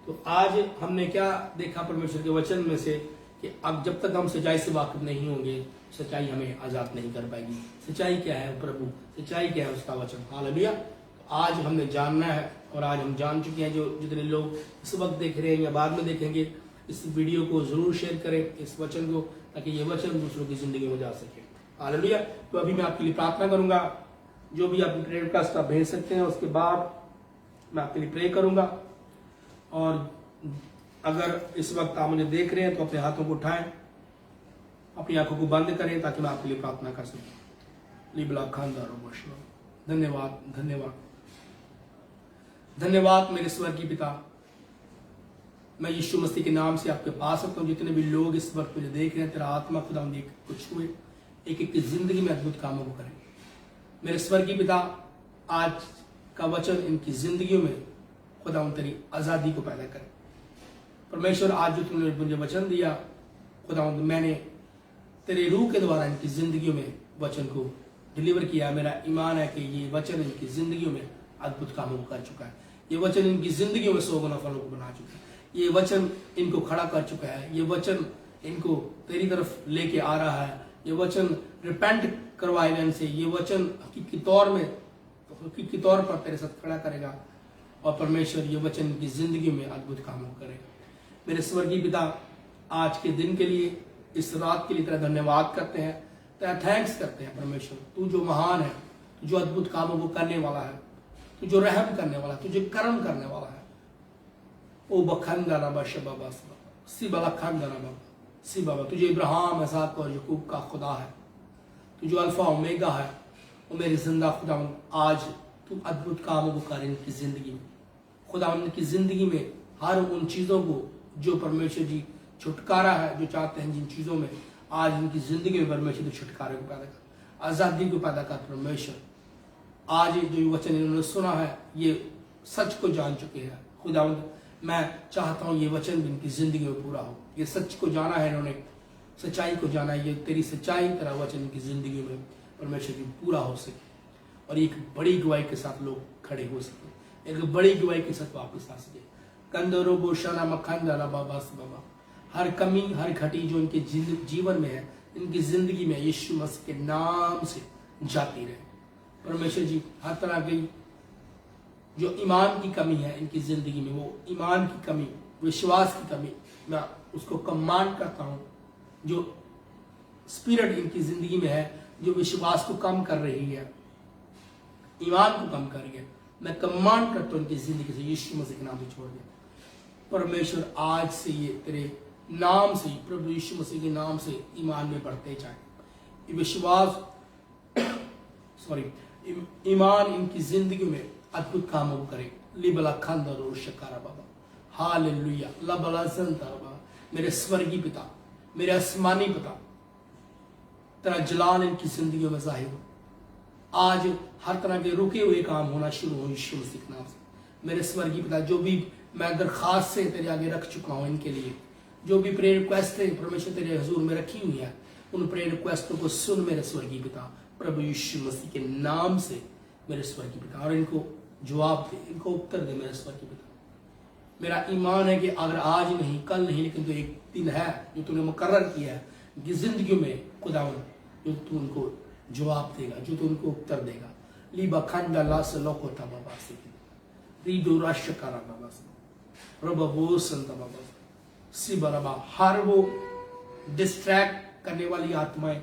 तो आज हमने क्या देखा परमेश्वर के वचन में से कि अब जब तक हम सच्चाई से वाकिफ नहीं होंगे, सच्चाई हमें आजाद नहीं कर पाएगी। सच्चाई क्या है प्रभु, सच्चाई क्या है उसका वचन। हालेलुया। तो आज हमने जानना है और आज हम जान चुके हैं। जो जितने लोग इस वक्त देख रहे हैं या बाद में देखेंगे, इस वीडियो को जरूर शेयर करें, इस वचन को, ताकि ये वचन दूसरों की जिंदगी में जा सके। हालेलुया। तो अभी मैं आपके लिए प्रार्थना करूंगा। जो भी आप प्रेयर रिक्वेस्ट आप भेज सकते हैं, उसके बाद मैं आपके लिए प्रे करूंगा। और अगर इस वक्त आप मुझे देख रहे हैं तो अपने हाथों को उठाएं, अपनी आंखों को बंद करें, ताकि मैं आपके लिए प्रार्थना कर सकूं। लिबला खानदार। धन्यवाद, धन्यवाद, धन्यवाद मेरे स्वर्गीय पिता। मैं यीशु मसीह के नाम से आपके पास आता हूँ। जितने भी लोग इस वक्त मुझे देख रहे हैं, तेरा आत्मा खुदा कुछ हुए, एक एक की जिंदगी में अद्भुत कामों को करें। मेरे स्वर्गीय पिता, आज का वचन इनकी जिंदगियों में खुदा तेरी आजादी को पैदा करे। परमेश्वर, आज जो तुमने मुझे वचन दिया खुदा, मैंने तेरे रूह के द्वारा इनकी जिंदगियों में वचन को डिलीवर किया। मेरा ईमान है कि ये वचन इनकी जिंदगियों में अद्भुत कामों को कर चुका है। ये वचन इनकी जिंदगियों में 100 गुना फलों को बना चुका है। ये वचन इनको खड़ा कर चुका है। ये वचन इनको तेरी तरफ लेके आ रहा है। ये वचन रिपेंट करवाएगा इनसे। ये वचन हकीकी तौर पर तेरे साथ खड़ा करेगा। और परमेश्वर ये वचन इनकी जिंदगी में अद्भुत कामों करेगा। मेरे स्वर्गीय पिता, आज के दिन के लिए, इस रात के लिए तेरा धन्यवाद करते हैं, तेरा थैंक्स करते हैं। परमेश्वर, तू जो महान है, तू जो अद्भुत कामों को करने वाला है, तू जो रहम करने वाला है, तू जो कर्म करने वाला है, ओ बखंदा रबा शबाबा सी बाबा खंदा रबा सी बाबा, तुझे इब्राहिम, इसहाक और यकूब का खुदा है, तू जो अल्फा ओमेगा है। और मेरे जिंदा खुदा, आज तू अद्भुत कामों को कर इनकी जिंदगी में खुदा, उनकी जिंदगी में हर उन चीज़ों को जो परमेश्वर जी छुटकारा है, जो चाहते हैं जिन चीज़ों में, आज इनकी जिंदगी में परमेश्वर जी छुटकारे को पैदा कर, आज़ादी को पैदा कर परमेश्वर। आज जो वचन इन्होंने सुना है ये सच को जान चुके हैं खुदा, मैं चाहता हूँ ये वचन भी इनकी जिंदगी में पूरा हो। ये सच को जाना है इन्होंने, सच्चाई को जाना है, ये तेरी सच्चाई तेरा वचन इनकी जिंदगी में परमेश्वर जी पूरा हो सके और एक बड़ी गवाही के साथ लोग खड़े हो सके, एक बड़ी गवाही के साथ वापस आ सके। कंदरो बोशाना मखान डाला बाबा से बाबा, हर कमी हर घटी जो इनके जीवन में है, इनकी जिंदगी में यीशु मसीह के नाम से जाती रहे परमेश्वर जी। हर तरह की जो ईमान की कमी है इनकी जिंदगी में, वो ईमान की कमी, विश्वास की कमी, मैं उसको कमांड करता हूँ। जो स्पिरिट इनकी जिंदगी में है जो विश्वास को कम कर रही है, ईमान को कम कर रही है, मैं कमांड करता हूँ इनकी जिंदगी से यीशु मसीह के नाम से छोड़ दे परमेश्वर। आज से ये तेरे नाम से, प्रभु यीशु मसीह के नाम से ईमान में बढ़ते जाए, विश्वास ईमान इनकी जिंदगी में अद्भुत कामों को करे। लिबला खंदर और शकारा बाबा, हालेलुया लबला ज़ंता बाबा। मेरे स्वर्गीय पिता, मेरे आसमानी पिता, तेरा जलाल इनकी जिंदगी में जाहिर हो। आज हर तरह के रुके हुए काम होना शुरू हो यीशु मसीह के नाम से। मेरे स्वर्गीय पिता, जो भी मैं दरखास्त से तेरे आगे रख चुका हूँ इनके लिए, जो भी प्रेयर रिक्वेस्ट है परमेश्वर तेरे हुजूर में रखी हुई है, उन प्रेयर रिक्वेस्टों को सुन मेरे स्वर्गीय पिता, प्रभु यीशु मसीह के नाम से मेरे स्वर्गीय पिता, और इनको जवाब दे, इनको उत्तर दे मेरे स्वर्गीय पिता। मेरा ईमान है कि अगर आज नहीं कल नहीं लेकिन तो एक दिन है जो तूने मुकर्रर किया है कि जिंदगी में खुदावन, जो तू उनको जवाब देगा, जो तू उनको उत्तर देगा। लीबा खंडा ला से लोकोता बाबा से रीडो राष्ट्रकारा बाबा से रबा वो संता बाबा सी बराबा। हर वो डिस्ट्रैक्ट करने वाली आत्माएं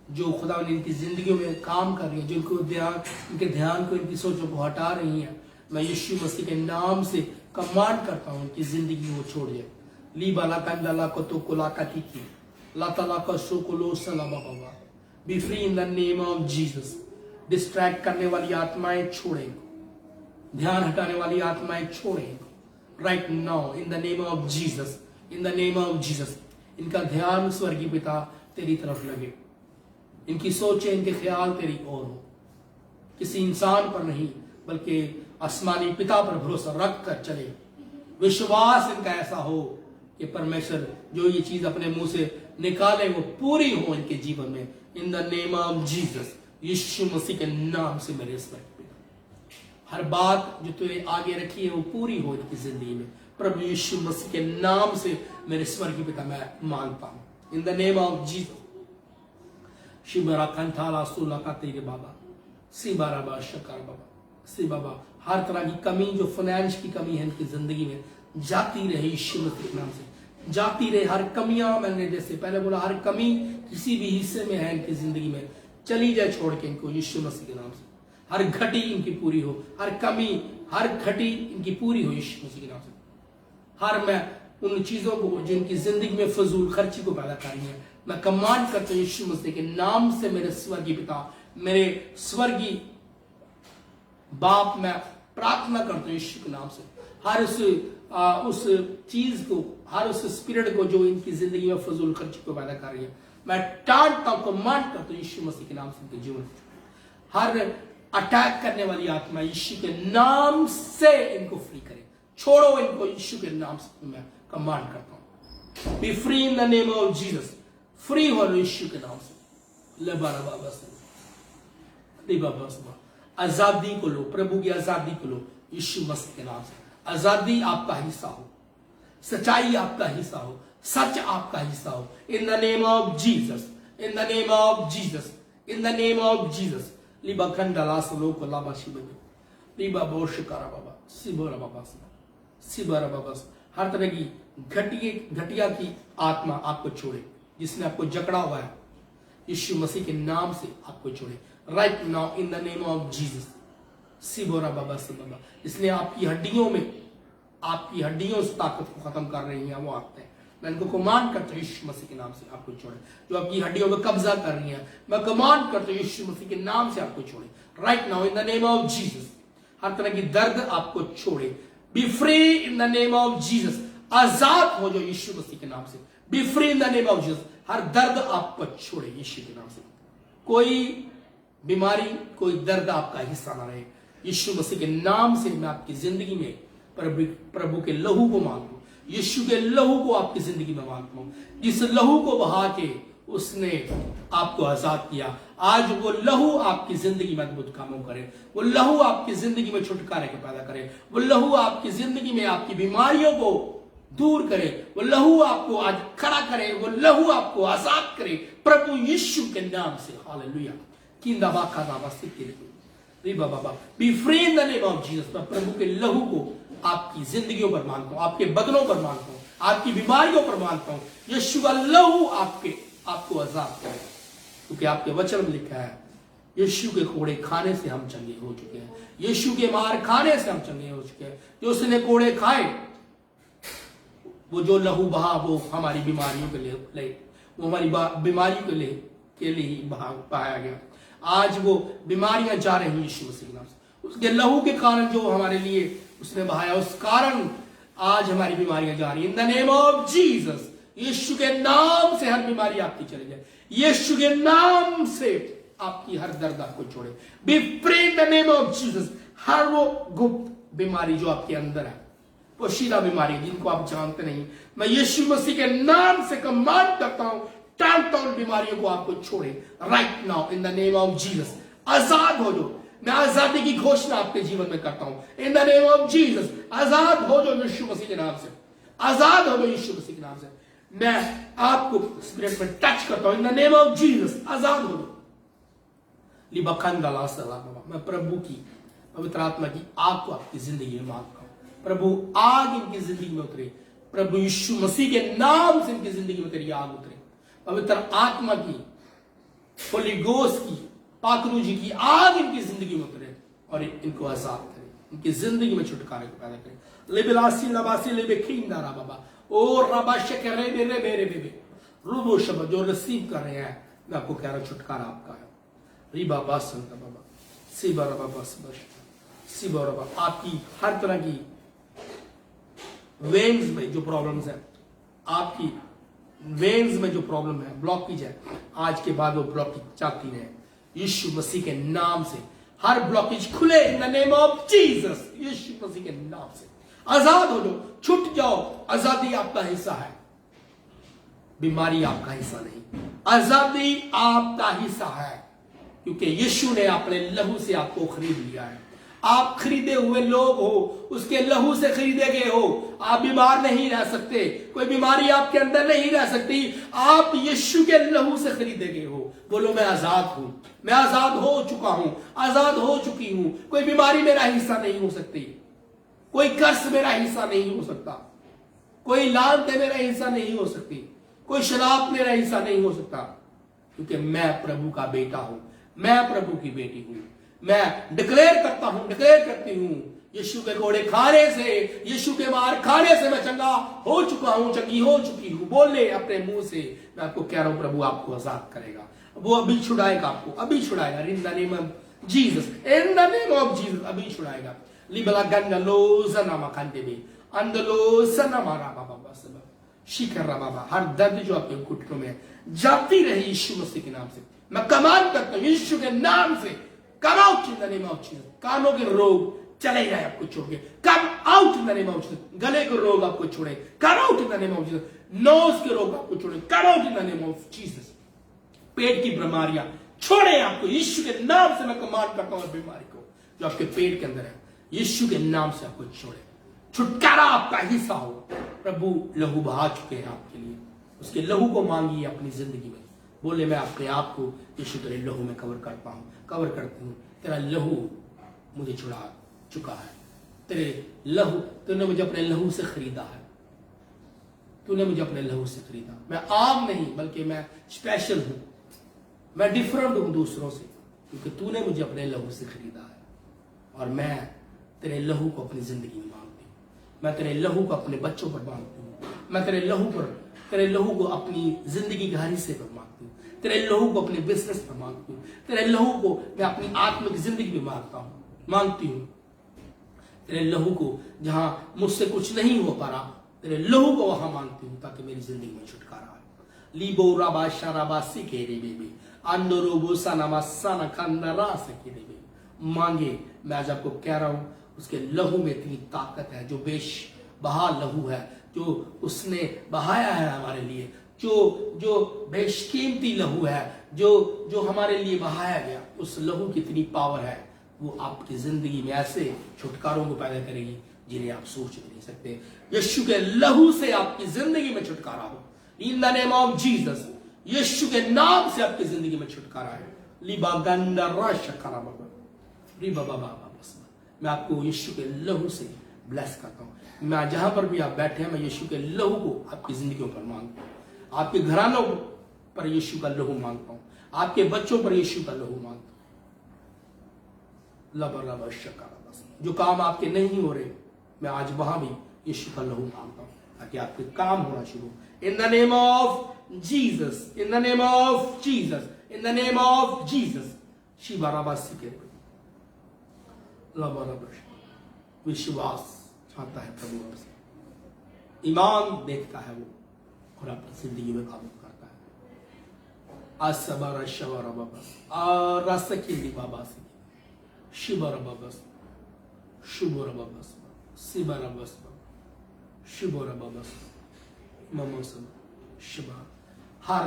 जो खुदा ने इनकी जिंदगी में काम कर रही है, जिनको इनके ध्यान को, इनकी सोचों को हटा रही है, मैं यीशु मसीह के नाम से कमांड करता हूँ कि जिंदगी वो छोड़ जाए। लीबा ला कंडा ला को तो कोला का की लाता ला का सो को लो सलाबा बाबा। Be free in the name of Jesus. Distract करने वाली आत्माएं छोड़े, ध्यान हटाने वाली आत्माएं छोड़े right now in the name of Jesus, in the name of Jesus. इनका ध्यान स्वर्गीय पिता तेरी तरफ लगे, इनकी सोचें, इनके ख्याल तेरी ओर हो, किसी इंसान पर नहीं बल्कि आसमानी पिता पर भरोसा रख कर चले। विश्वास इनका ऐसा हो कि परमेश्वर जो ये चीज अपने मुंह से निकाले वो पूरी हो इनके जीवन में। In the name of Jesus, Yeshu Masih के नाम से मेरे स्वर्गीय पिता, हर बात जो तूने आगे रखी है वो पूरी हो इनकी जिंदगी में। प्रभु यीशु मसीह के नाम से मेरे स्वर्गीय पिता मैं मांगता हूं in the name of Jesus. शिबरा कंथाला सोला का तेरे बाबा सिबारा बा शकार बाबा सी बाबा। हर तरह की कमी, जो फाइनेंस की कमी है इनकी जिंदगी में, जाती रहे यीशु मसीह के नाम से, जाती रहे। हर कमियां, मैंने जैसे पहले बोला, हर कमी किसी भी हिस्से में है इनकी जिंदगी में, चली जाए छोड़ के इनको यीशु मसीह के नाम से। हर घटी इनकी पूरी हो, हर कमी हर घटी इनकी पूरी हो यीशु मसीह के नाम से। हर मैं उन चीजों को जो इनकी जिंदगी में फजूल खर्ची को पैदा कर रही है, मैं कमांड करता हूं यीशु मसीह के नाम से मेरे स्वर्गीय पिता, मेरे स्वर्गीय बाप, मैं प्रार्थना करता हूं यीशु के नाम से। हर उस चीज को, हर उस स्पिरिट को जो इनकी जिंदगी में फजूल खर्ची को पैदा कर रही है, मैं टांटता हूं, कमांड करता हूं यीशु मसीह के नाम से इनके जीवन। हर अटैक करने वाली आत्मा यीशु के नाम से इनको फ्री करे, छोड़ो इनको यीशु के नाम से मैं कमांड करता हूं। B free in the name of Jesus. Free हो यीशु के नाम से। लेबारा बाबा से आजादी को लो, प्रभु की आजादी को लो यीशु मसीह के नाम से। आजादी आपका हिस्सा हो, सच्चाई आपका हिस्सा हो, सच आपका हिस्सा हो। In the name of Jesus, in the name of Jesus, in the name of Jesus. लिबा खंडला सलो को लाबा शिबे लिबा बोशकारा बाबा सिबोरा बाबा सिबोरा बाबा। हर तरह की घटिया की आत्मा आपको छोड़े, जिसने आपको जकड़ा हुआ है यीशु मसीह के नाम से आपको छोड़े right now in the name of Jesus. सिबोरा बाबा से बाबा, इसलिए आपकी हड्डियों में आपकी हड्डियों से ताकत को खत्म कर रही हैं वो आते हैं। मैं इनको कमांड करता हूँ यीशु मसीह के नाम से आपको छोड़े। जो आपकी हड्डियों में कब्जा कर रही हैं, मैं कमांड करता हूँ यीशु मसीह के नाम से आपको छोड़े right now in the name of Jesus. हर तरह की दर्द आपको छोड़े। Be free in the name of Jesus. आजाद हो जाओ यीशु मसीह के नाम से। Be free in the name of Jesus. हर दर्द आपको छोड़े यीशु के नाम से। कोई बीमारी, कोई दर्द आपका हिस्सा ना रहे। यीशु मसीह के नाम से मैं आपकी जिंदगी में प्रभु के लहू को मांगता हूं। यीशु के लहू को आपकी जिंदगी में मांगता हूं। जिस लहू को बहा के उसने आपको आजाद किया, आज वो लहू आपकी जिंदगी में अद्भुत कामों करे। वो लहू आपकी जिंदगी में छुटकारे को पैदा करे। वो लहू आपकी जिंदगी में आपकी बीमारियों को दूर करे। वो लहू आपको आज खड़ा करे। वो लहू आपको आजाद करे प्रभु यीशु के नाम से। Hallelujah. B free in the name of Jesus. मैं प्रभु के लहू को आपकी जिंदगियों पर मानता हूं, आपके बदनों पर मानता हूं, आपकी बीमारियों पर मानता हूं। यीशु का लहू आपको आजाद करे, क्योंकि आपके वचन में लिखा है यीशु के कोड़े खाने से हम चंगे हो चुके हैं। यीशु के मार खाने से हम चंगे हो चुके हैं। जो उसने कोड़े खाए, वो जो लहू बहा, वो हमारी बीमारियों के लिए, वो हमारी बीमारियों के लिए ही बहाया गया। आज वो बीमारियां जा रही हैं यीशु मसीह के नाम से। उसके लहू के कारण जो हमारे लिए उसने बहाया, उस कारण आज हमारी बीमारियां जा रही हैं। In the name of Jesus. Yeshu के नाम से हर बीमारी आपकी चली जाए। यीशु के नाम से आपकी हर दर्द आपको छोड़े। Be free in the name of Jesus. हर वो गुप्त बीमारी जो आपके अंदर है, पोशीदा बीमारी जिनको आप जानते नहीं, मैं यीशु मसीह के नाम से कमांड करता हूं, टालता हूं बीमारियों को आपको छोड़े right now in the name of Jesus. आजाद हो जाओ। मैं आजादी की घोषणा आपके जीवन में करता हूं in the name of Jesus. आजाद हो जाओ यीशु मसीह के नाम से। आजाद हो जाओ यीशु मसीह के नाम से। मैं आपको स्पिरिट में टच करता हूं in the name of Jesus. आजाद हो जाओ। मैं प्रभु की पवित्र आत्मा की आग को आपकी जिंदगी में मांगता हूं। प्रभु आग इनकी जिंदगी में उतरे। प्रभु यीशु मसीह के नाम से इनकी जिंदगी में तेरी आग उतरे। पवित्र आत्मा की, होली गोस्ट की, पाकरू जी की आग इनकी जिंदगी में उतरे और इनको आजाद करे, इनकी जिंदगी में छुटकारे को पैदा करे। लेबिलासी लबासी लेबे खींदारा बाबा ओ रबा शकरे मेरे मेरे बेबे रूबो शब्द जो रिसीव कर रहे हैं, मैं आपको कह रहा हूं छुटकारा आपका है। रिबा बासन बाबा सीबा रबा बस सीबा रबा। आपकी हर तरह की वेन्स में जो प्रॉब्लम्स है, आपकी वेन्स में जो प्रॉब्लम है, ब्लॉकेज है, आज के बाद वो ब्लॉकेज जाती रहे यीशु मसीह के नाम से। हर ब्लॉकेज खुले in the name of Jesus. Yeshu Masih के नाम से आजाद हो जाओ, छूट जाओ। आजादी आपका हिस्सा है, बीमारी आपका हिस्सा नहीं। आजादी आपका हिस्सा है, क्योंकि यीशु ने अपने लहू से आपको खरीद लिया है। आप खरीदे हुए लोग हो, उसके लहू से खरीदे गए हो। आप बीमार नहीं रह सकते, कोई बीमारी आपके अंदर नहीं रह सकती। आप यीशु के लहू से खरीदे गए हो। बोलो मैं आजाद हूं, मैं आजाद हो चुका हूं, आजाद हो चुकी हूं। कोई बीमारी मेरा हिस्सा नहीं हो सकती, कोई कर्ज मेरा हिस्सा नहीं हो सकता, कोई लानत मेरा हिस्सा नहीं हो सकती, कोई शराब मेरा हिस्सा नहीं हो सकता, क्योंकि मैं प्रभु का बेटा हूं, मैं प्रभु की बेटी हूं। मैं डिक्लेयर करता हूं, डिक्लेयर करती हूं, यीशु के कोड़े खाने से, यीशु के मार खाने से मैं चंगा हो चुका हूं, चंगी हो चुकी हूं। बोले अपने मुंह से। मैं आपको कह रहा हूं प्रभु आपको आजाद करेगा। वो अभी छुड़ाएगा आपको, अभी छुड़ाएगा in the name of Jesus. In the name of Jesus अभी छुड़ाएगा। लिबला गंडलो सनामा कांटे में अंदलो सनामा रा बाबा बस शिखर रा बाबा। हर दर्द जो आपके घुटनों में जाती रहे यीशु मसीह के नाम से। मैं कमांड करता हूं यीशु के नाम से, come out in the name of Jesus. कानों के रोग चले जाए आपको छोड़ के, come out in the name of Jesus. गले के रोग आपको छोड़े, come out in the name of Jesus. Nose के रोग आपको छोड़े, come out in the name of Jesus. पेट की बीमारियां छोड़े आपको यीशु के नाम से। मैं कमांड करता हूं बीमारी को जो आपके पेट के अंदर है, यीशु के नाम से आपको छोड़े। छुटकारा आपका हिस्सा हो। प्रभु लहू बहा चुके हैं आपके लिए, उसके लहू को मांगिए अपनी जिंदगी में। बोले मैं अपने आप को यीशु तेरे लहू में कवर करता हूं, कवर करती हूं। तेरा लहू मुझे छुड़ा चुका है। तेरे लहू, तूने मुझे अपने लहू से खरीदा है। तूने मुझे अपने लहू से खरीदा। मैं आम नहीं बल्कि मैं स्पेशल हूं, मैं डिफरेंट हूं दूसरों से, क्योंकि तूने मुझे अपने लहू से खरीदा है। और मैं तेरे लहू को अपनी जिंदगी में मांगती हूं। मैं तेरे लहू को अपने बच्चों पर मांगती हूँ। मैं तेरे लहू को अपनी जिंदगी के हर हिस्से पर मांगती हूँ। तेरे लहू को अपने बिजनेस पर मांगती हूँ। तेरे लहू को मैं अपनी आत्मिक जिंदगी में मांगती हूँ। तेरे लहू को जहां मुझसे कुछ नहीं हो पा रहा, तेरे लहू को वहां मांगती हूँ ताकि मेरी जिंदगी में छुटकारा आए। लीबो राबा शाराबा सिके रे बेबी अंदरो बोसा नमासा न खंदरा सके रे बेबी। मांगे, मैं आज आपको कह रहा हूं, उसके लहू में इतनी ताकत है, जो बेशबहा लहू है, जो उसने बहाया है हमारे लिए, जो बेशकीमती लहू है, जो हमारे लिए बहाया गया, उस लहू की इतनी पावर है, वो आपकी जिंदगी में ऐसे छुटकारों को पैदा करेगी जिन्हें आप सोच भी नहीं सकते। यीशु के लहू से आपकी जिंदगी में छुटकारा हो, in the name of Jesus. Yeshu के नाम से आपकी जिंदगी में छुटकारा है। मैं आपको यीशु के लहू से ब्लेस करता हूं। मैं जहां पर भी आप बैठे हैं, मैं यीशु के लहू को आपकी जिंदगियों पर मांगता हूं। आपके घरानों पर यीशु का लहू मांगता हूं। आपके बच्चों पर यीशु का लहू मांगता हूं। जो काम आपके नहीं हो रहे, मैं आज वहां भी यीशु का लहू मांगता हूं ताकि आपके काम होना शुरू। इन the name of Jesus, in the name of Jesus, in the name of Jesus. विश्वास चाहता है प्रभु आपसे, ईमान देखता है वो, और अपनी जिंदगी में काम करता है। असबारा शवरा बाबा रसकिली बाबा से शिबर बबस शुबर बबस सिबर बबस शुबर बबस ममोसम शिबा। हर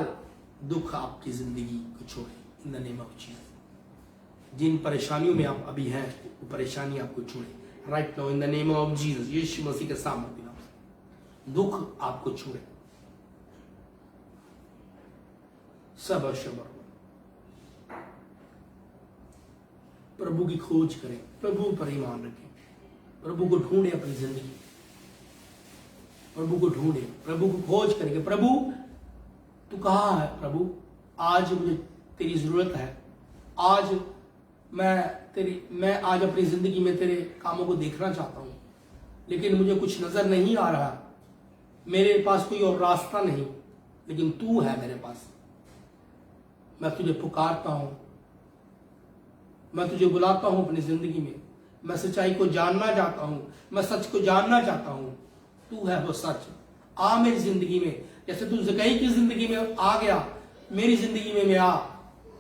दुख आपकी जिंदगी को छोड़े in the name of Jesus. जिन परेशानियों में आप अभी हैं, वो परेशानी आपको छोड़े right now in the name of Jesus. Yeshu Masih के सामर्थ्य नाम से दुख आपको छोड़े। सबर शबर प्रभु की खोज करें, प्रभु पर ईमान रखें, प्रभु को ढूंढे अपनी जिंदगी, प्रभु को ढूंढे, प्रभु को खोज करेंगे। प्रभु तू कहाँ है? प्रभु आज मुझे तेरी जरूरत है। आज मैं आज अपनी जिंदगी में तेरे कामों को देखना चाहता हूं, लेकिन मुझे कुछ नजर नहीं आ रहा, मेरे पास कोई और रास्ता नहीं, लेकिन तू है मेरे पास। मैं तुझे पुकारता हूं, मैं तुझे बुलाता हूं अपनी जिंदगी में। मैं सच्चाई को जानना चाहता हूं, मैं सच को जानना चाहता हूं। तू है वो सच, आ मेरी जिंदगी में। जैसे तू ज़कई की जिंदगी में आ गया, मेरी जिंदगी में आ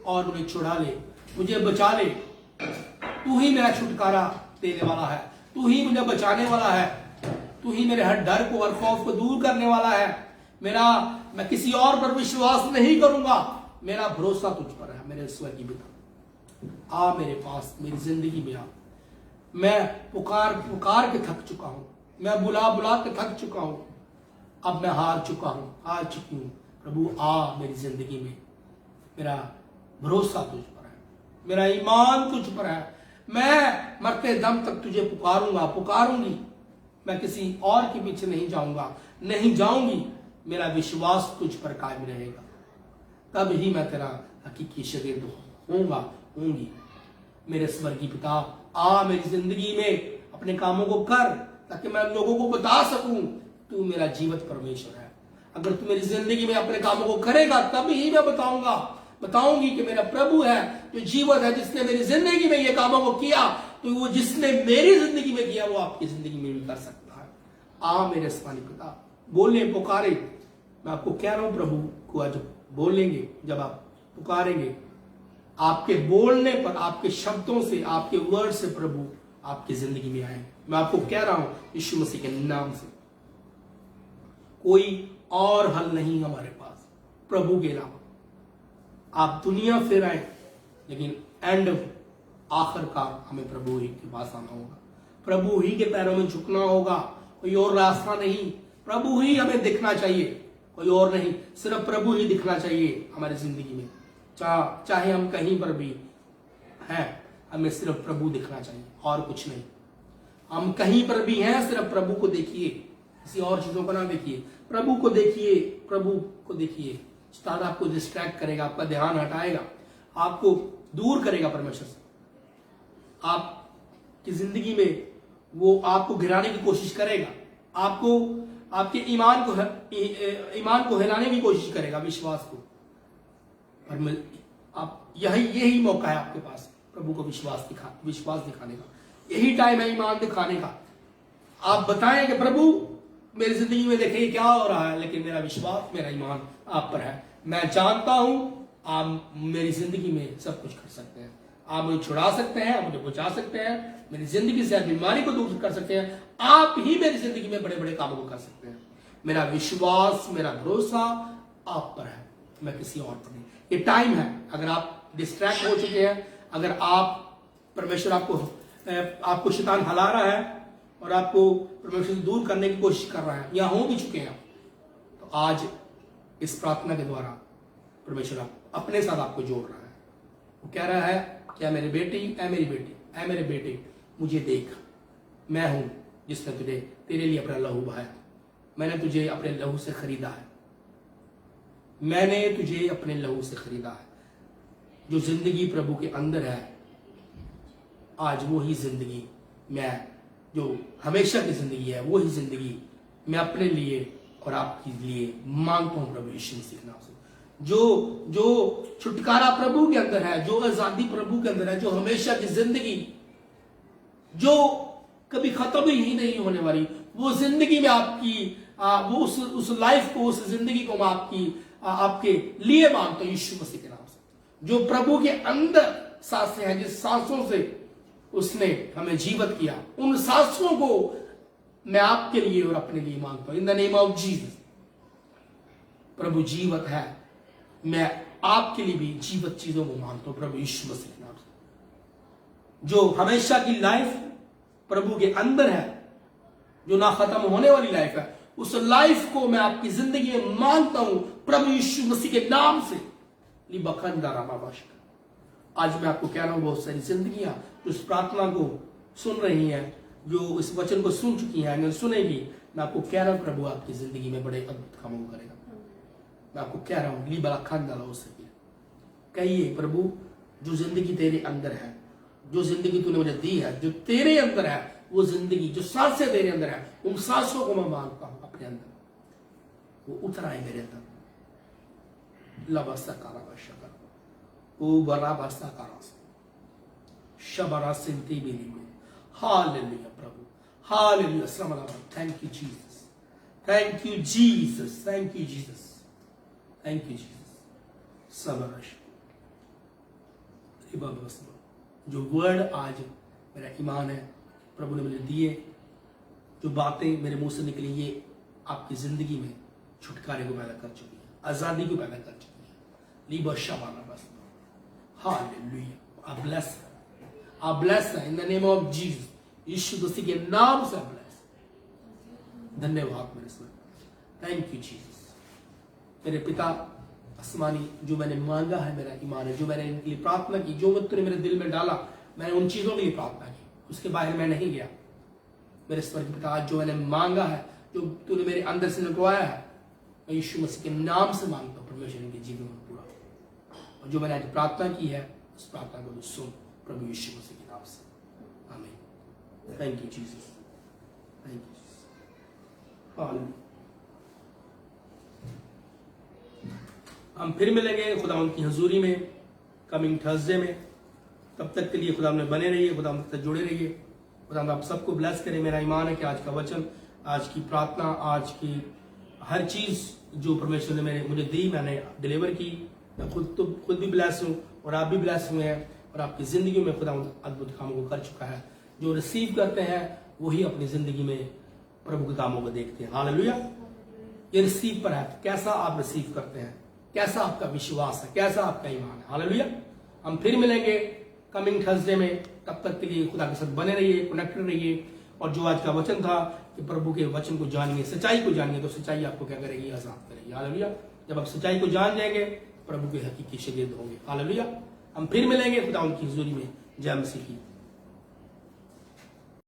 और मुझे छुड़ा ले, मुझे बचा ले। तू ही मेरा छुटकारा देने वाला है, तू ही मुझे बचाने वाला है, तू ही मेरे हर डर को, हर खौफ को दूर करने वाला है। मैं किसी और पर विश्वास नहीं करूंगा, मेरा भरोसा तुझ पर है। मेरे स्वर्गीय पिता, आ मेरे पास, मेरी जिंदगी में आ। मैं पुकार के थक चुका हूं, मैं बुला के थक चुका हूं। अब मैं हार चुकी हूं। प्रभु आ मेरी जिंदगी में। मेरा भरोसा तुझ पर है, मेरा ईमान तुझ पर है। मैं मरते दम तक तुझे पुकारूंगी। मैं किसी और के पीछे नहीं जाऊंगी। मेरा विश्वास तुझ पर कायम रहेगा, तब ही मैं तेरा हकीकी शागिर्द होंगी। मेरे स्वर्गीय पिता, आ मेरी जिंदगी में अपने कामों को कर, ताकि मैं लोगों को बता सकूं तू मेरा जीवित परमेश्वर है। अगर तू मेरी जिंदगी में अपने कामों को करेगा, तब ही मैं बताऊंगी कि मेरा प्रभु है जो जीवित है, जिसने मेरी जिंदगी में ये कामों को किया। तो वो जिसने मेरी जिंदगी में किया, वो आपकी जिंदगी में भी कर सकता है। आ मेरे स्वर्गीय पिता, बोले, पुकारे। मैं आपको कह रहा हूं, प्रभु को आज बोलेंगे, जब आप पुकारेंगे, आपके बोलने पर, आपके शब्दों से, आपके वर्ड से प्रभु आपकी जिंदगी में आए। मैं आपको कह रहा हूं यीशु मसीह के नाम से, कोई और हल नहीं हमारे पास प्रभु के अलावा। आप दुनिया फिर आए, लेकिन आखिरकार हमें प्रभु ही के पास आना होगा, प्रभु ही के पैरों में झुकना होगा। कोई और रास्ता नहीं, प्रभु ही हमें दिखना चाहिए, कोई और नहीं। सिर्फ प्रभु ही दिखना चाहिए हमारी जिंदगी में। चाहे हम कहीं पर भी हैं, हमें सिर्फ प्रभु दिखना चाहिए और कुछ नहीं। हम कहीं पर भी हैं, सिर्फ प्रभु को देखिए, किसी और चीजों को ना देखिए। प्रभु को देखिए। शैतान आपको डिस्ट्रैक्ट करेगा, आपका ध्यान हटाएगा, आपको दूर करेगा परमेश्वर से। आपकी जिंदगी में वो आपको गिराने की कोशिश करेगा, आपको आपके ईमान को हिलाने की कोशिश करेगा, विश्वास को। पर आप यही मौका है आपके पास प्रभु को विश्वास दिखाने का। यही टाइम है ईमान दिखाने का। आप बताएं कि प्रभु मेरी जिंदगी में देखिए क्या हो रहा है, लेकिन मेरा विश्वास, मेरा ईमान आप पर है। मैं जानता हूं आप मेरी जिंदगी में सब कुछ कर सकते हैं। आप मुझे छुड़ा सकते हैं, आप मुझे बचा सकते हैं, मेरी जिंदगी से बीमारी को दूर कर सकते हैं। आप ही मेरी जिंदगी में बड़े बड़े कामों को कर सकते हैं। मेरा विश्वास, मेरा भरोसा आप पर है, मैं किसी और पर नहीं। ये टाइम है, अगर आप डिस्ट्रैक्ट हो चुके हैं, अगर आप परमेश्वर आपको शैतान हला रहा है और आपको परमेश्वर से दूर करने की कोशिश कर रहा है, या हो भी चुके हैं, तो आज इस प्रार्थना के द्वारा परमेश्वर अपने साथ आपको जोड़ रहा है। वो कह रहा है, क्या मेरे बेटी, ऐ मेरी बेटी, ऐ मेरे बेटे, मुझे देख, मैं हूं जिसने तुझे तेरे लिए अपना लहू बहाया। मैंने तुझे अपने लहू से खरीदा है, मैंने तुझे अपने लहू से खरीदा है। जो जिंदगी प्रभु के अंदर है, आज वो ही जिंदगी मैं, जो हमेशा की जिंदगी है, वो ही जिंदगी मैं अपने लिए और आपके लिए मांगता हूं प्रभु यीशु मसीह के नाम से। जो छुटकारा प्रभु के अंदर है, जो आजादी प्रभु के अंदर है, जो हमेशा की जिंदगी, जो कभी खत्म ही नहीं होने वाली, वो जिंदगी में आपकी वो उस लाइफ को, उस जिंदगी को मैं आपके लिए मांगता हूं यीशु मसीह के नाम से। जो प्रभु के अंदर सांसें हैं, जिस सांसों से उसने हमें जीवित किया, उन सांसों को मैं आपके लिए और अपने लिए मांगता हूं in the name of Jesus. प्रभु जीवित है, मैं आपके लिए भी जीवित चीजों को मांगता हूं प्रभु यीशु मसीह के नाम से। जो हमेशा की लाइफ प्रभु के अंदर है, जो ना खत्म होने वाली लाइफ है, उस लाइफ को मैं आपकी जिंदगी में मांगता हूं प्रभु यीशु मसीह के नाम से। आज मैं आपको कह रहा हूं, बहुत सारी जिंदगियां जो इस प्रार्थना को सुन रही हैं, जो इस वचन को सुन चुकी हैं, अगर सुनेगी, मैं आपको कह रहा हूं प्रभु आपकी जिंदगी में बड़े अद्भुत कामों को करेगा। मैं आपको कह रहा हूं, ली बला खान डाला हो सके, कहिए प्रभु जो जिंदगी तेरे अंदर है, जो जिंदगी तूने मुझे दी है, जो तेरे अंदर है, वो जिंदगी, जो सांसें तेरे अंदर है, उन सांसों को मैं मांगता हूं अपने अंदर, वो उतर आए मेरे अंदर। लबसा कारा शकर ओ बरा बसा कारा शबरा सिंती बिली में। हालेलुया प्रभु, hallelujah. Thank you Jesus, thank you Jesus, thank you Jesus, thank you Jesus. सबरश जो वर्ड आज मेरा ईमान है प्रभु ने मुझे दिए, जो बातें मेरे मुंह से निकली, ये आपकी जिंदगी में छुटकारे को पैदा कर चुकी है, आजादी को पैदा कर चुकी है। लीबा शाबाना बस। हालेलुया। आप bless in the name of Jesus. Yeshu Masih के नाम से ब्लेस। धन्यवाद मेरे सर, थैंक यू जीसस। मेरे पिता आसमानी, जो मैंने मांगा है मेरा ईमान है, जो मैंने इनके लिए प्रार्थना की, जो तूने मेरे दिल में डाला, मैंने उन चीजों के लिए प्रार्थना की, उसके बाहर मैं नहीं गया। मेरे स्वर्गीय पिता, आज जो मैंने मांगा है, जो तूने मेरे अंदर से निकलवाया है, मैं यीशु मसीह के नाम से मांगता हूँ परमेश्वर इनके जीवन में पूरा। और जो मैंने आज प्रार्थना की है, उस प्रार्थना को सुन प्रभु यीशु मसीह के नाम से। आमीन। Thank you Jesus, thank you Jesus. Hallelujah. हम फिर मिलेंगे खुदा उनकी हजूरी में कमिंग थर्सडे में। तब तक के लिए खुदा में बने रहिए, खुदा से जुड़े रहिए। खुदा आप सबको ब्लेस करें। मेरा ईमान है कि आज का वचन, आज की प्रार्थना, आज की हर चीज जो परमेश्वर ने मुझे दी, मैंने डिलीवर की। मैं खुद भी ब्लेस हूँ और आप भी ब्लेस हुए हैं, और आपकी जिंदगी में खुदा अद्भुत कामों को कर चुका है। जो रिसीव करते हैं वही अपनी जिंदगी में प्रभु के कामों को देखते हैं। हालेलुया। ये रिसीव पर है, कैसा आप रिसीव करते हैं, कैसा आपका विश्वास है, कैसा आपका ईमान है। हालेलुया। हम फिर मिलेंगे कमिंग थर्सडे में। तब तक के लिए खुदा के साथ बने रहिए, कनेक्टेड रहिए। और जो आज का वचन था कि प्रभु के वचन को जानिए, सच्चाई को जानिए, तो सच्चाई आपको क्या करेगी, आजाद करेगी। हालेलुया। जब आप सच्चाई को जान जाएंगे, प्रभु के हकीकी शागिर्द होंगे। हालेलुया। हम फिर मिलेंगे खुदा उनकी हुजूरी में। जय मसीह की।